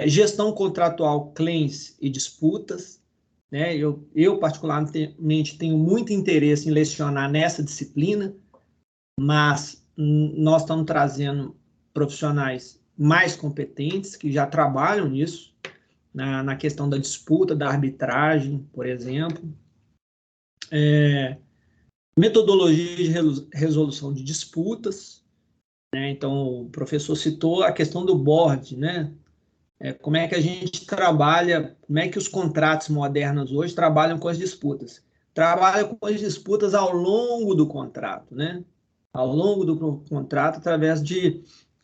Gestão contratual, claims e disputas, né? Eu particularmente tenho muito interesse em lecionar nessa disciplina, mas nós estamos trazendo profissionais mais competentes que já trabalham nisso, na questão da disputa, da arbitragem, por exemplo. Metodologia de resolução de disputas, né? Então, o professor citou a questão do board, né? Como é que a gente trabalha, como é que os contratos modernos hoje trabalham com as disputas? Trabalham com as disputas ao longo do contrato, né? Ao longo do contrato, através de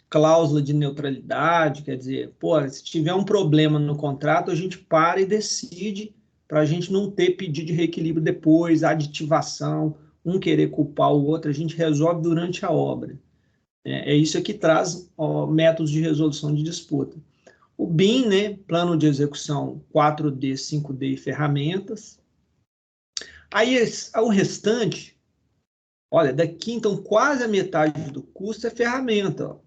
cláusula de neutralidade, quer dizer, se tiver um problema no contrato, a gente para e decide, para a gente não ter pedido de reequilíbrio depois, aditivação, um querer culpar o outro, a gente resolve durante a obra. Isso que traz métodos de resolução de disputa. O BIM, né, plano de execução 4D, 5D e ferramentas. Aí o restante, olha, daqui então quase a metade do custo é ferramenta.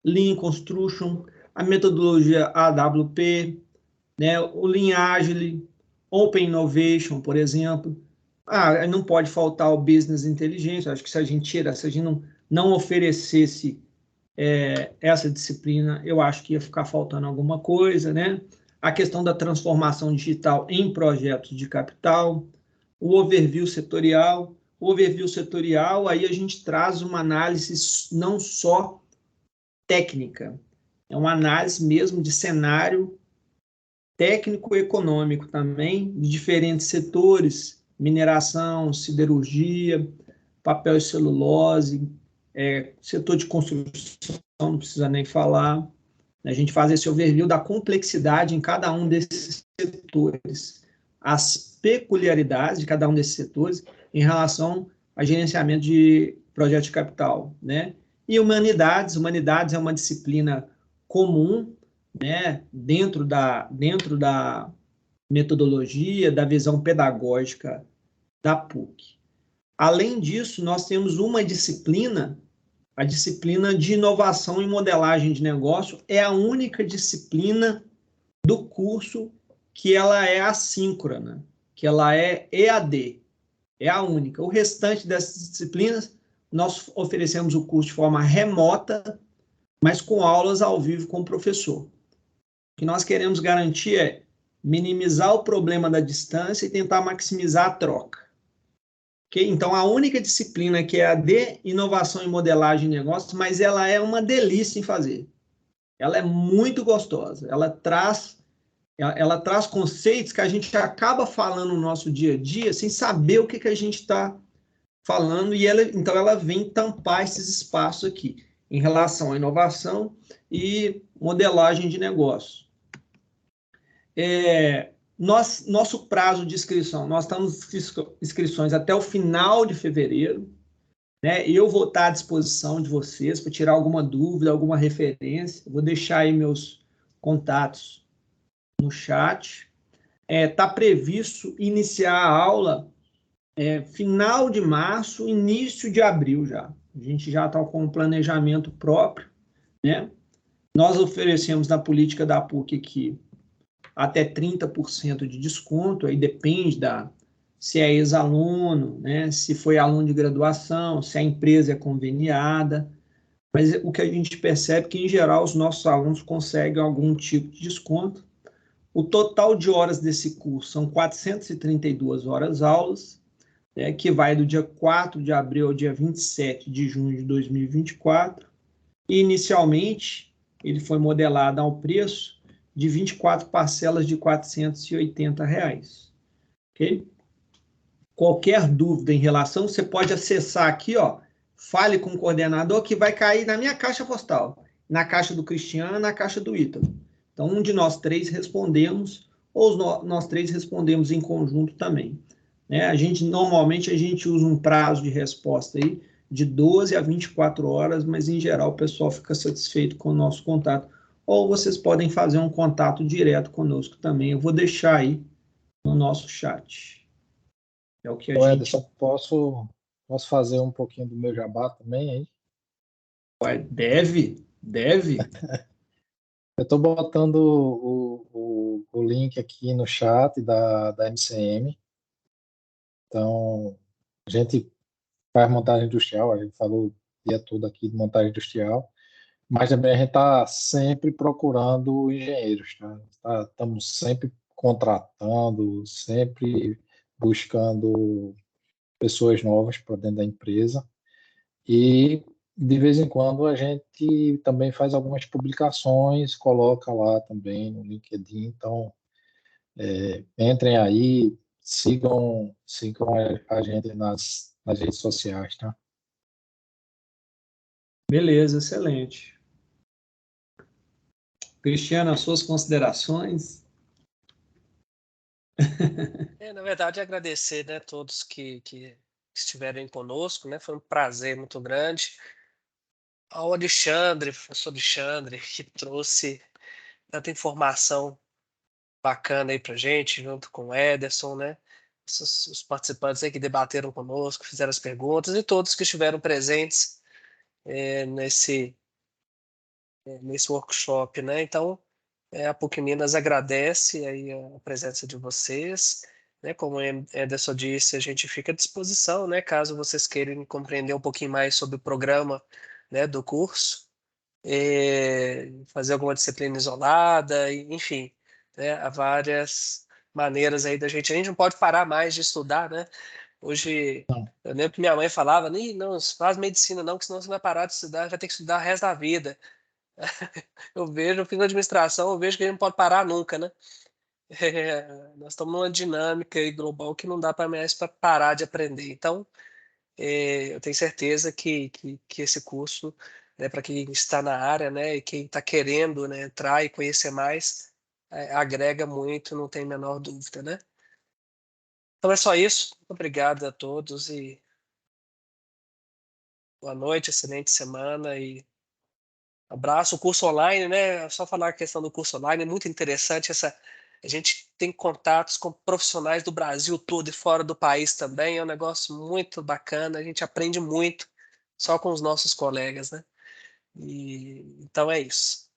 Lean Construction, a metodologia AWP, né, o Lean Agile, Open Innovation, por exemplo. Não pode faltar o Business Intelligence. Acho que se a gente não oferecesse essa disciplina, eu acho que ia ficar faltando alguma coisa, né? A questão da transformação digital em projetos de capital, o overview setorial. O overview setorial, aí a gente traz uma análise não só técnica, é uma análise mesmo de cenário técnico-econômico também, de diferentes setores, mineração, siderurgia, papel e celulose, setor de construção, não precisa nem falar. A gente faz esse overview da complexidade em cada um desses setores, as peculiaridades de cada um desses setores em relação a gerenciamento de projeto de capital, né? E humanidades é uma disciplina comum, né? Dentro da metodologia, da visão pedagógica da PUC. Além disso, nós temos uma disciplina, a disciplina de inovação e modelagem de negócio, é a única disciplina do curso que ela é assíncrona, que ela é EAD, é a única. O restante dessas disciplinas, nós oferecemos o curso de forma remota, mas com aulas ao vivo com o professor. O que nós queremos garantir é minimizar o problema da distância e tentar maximizar a troca. Okay? Então, a única disciplina que é a de inovação e modelagem de negócios, mas ela é uma delícia em fazer. Ela é muito gostosa. Ela traz conceitos que a gente acaba falando no nosso dia a dia sem saber o que a gente está falando, e então ela vem tampar esses espaços aqui, em relação à inovação e modelagem de negócio. Nosso prazo de inscrição, nós estamos inscrições até o final de fevereiro, né? Eu vou estar à disposição de vocês para tirar alguma dúvida, alguma referência. Vou deixar aí meus contatos no chat. Está previsto iniciar a aula final de março, início de abril já. A gente já está com um planejamento próprio, né? Nós oferecemos na política da PUC aqui até 30% de desconto, aí depende se é ex-aluno, né? Se foi aluno de graduação, se a empresa é conveniada. Mas o que a gente percebe é que, em geral, os nossos alunos conseguem algum tipo de desconto. O total de horas desse curso são 432 horas aulas, que vai do dia 4 de abril ao dia 27 de junho de 2024. E, inicialmente, ele foi modelado ao preço de 24 parcelas de R$ 480. Ok? Qualquer dúvida em relação, você pode acessar aqui, ó, fale com o coordenador, que vai cair na minha caixa postal, na caixa do Cristiano, na caixa do Ítalo. Então, um de nós três respondemos, ou nós três respondemos em conjunto também. Normalmente, a gente usa um prazo de resposta aí de 12 a 24 horas, mas, em geral, o pessoal fica satisfeito com o nosso contato. Ou vocês podem fazer um contato direto conosco também. Eu vou deixar aí no nosso chat. É o que a gente... Ederson, posso fazer um pouquinho do meu jabá também aí? Deve. Eu estou botando o link aqui no chat da MCM. Então, a gente faz montagem industrial, a gente falou o dia todo aqui de montagem industrial, mas também a gente está sempre procurando engenheiros, tá? Estamos sempre contratando, sempre buscando pessoas novas para dentro da empresa, e de vez em quando a gente também faz algumas publicações, coloca lá também no LinkedIn. Então entrem aí, sigam a gente nas redes sociais, tá? Beleza, excelente. Cristiano, as suas considerações? Na verdade, agradecer, né, todos que estiverem conosco, né? Foi um prazer muito grande. Ao Alexandre, professor Alexandre, que trouxe tanta informação bacana aí pra gente, junto com o Ederson, né? Os participantes aí que debateram conosco, fizeram as perguntas, e todos que estiveram presentes nesse workshop, né? Então, a PUC Minas agradece aí a presença de vocês, né? Como o Ederson disse, a gente fica à disposição, né? Caso vocês queiram compreender um pouquinho mais sobre o programa, né, do curso, fazer alguma disciplina isolada, enfim, né? Há várias maneiras aí da gente. A gente não pode parar mais de estudar, né? Hoje, eu lembro que minha mãe falava, não faz medicina não, que senão você vai parar de estudar, vai ter que estudar o resto da vida. Eu fiz administração, eu vejo que a gente não pode parar nunca, né? Nós estamos numa dinâmica aí global que não dá mais para parar de aprender. Então, eu tenho certeza que esse curso, né, para quem está na área, né, e quem está querendo, né, entrar e conhecer mais, agrega muito, não tem a menor dúvida, né? Então é só isso. Muito obrigado a todos e boa noite, excelente semana e abraço. O curso online, né? Só falar a questão do curso online, é muito interessante a gente tem contatos com profissionais do Brasil todo e fora do país também, é um negócio muito bacana, a gente aprende muito só com os nossos colegas, né? Então é isso.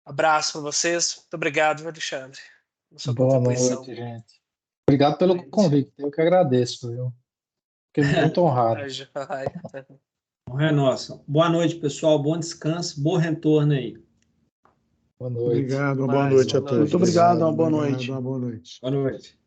Abraço para vocês, muito obrigado, Alexandre, pela sua Boa contribuição. noite, gente. Obrigado pelo convite, eu que agradeço, viu? Fiquei muito honrado. É nossa. Boa noite, pessoal. Bom descanso, bom retorno aí. Boa noite. Obrigado, uma boa noite a todos. Muito obrigado, uma boa noite. Boa noite. Boa noite.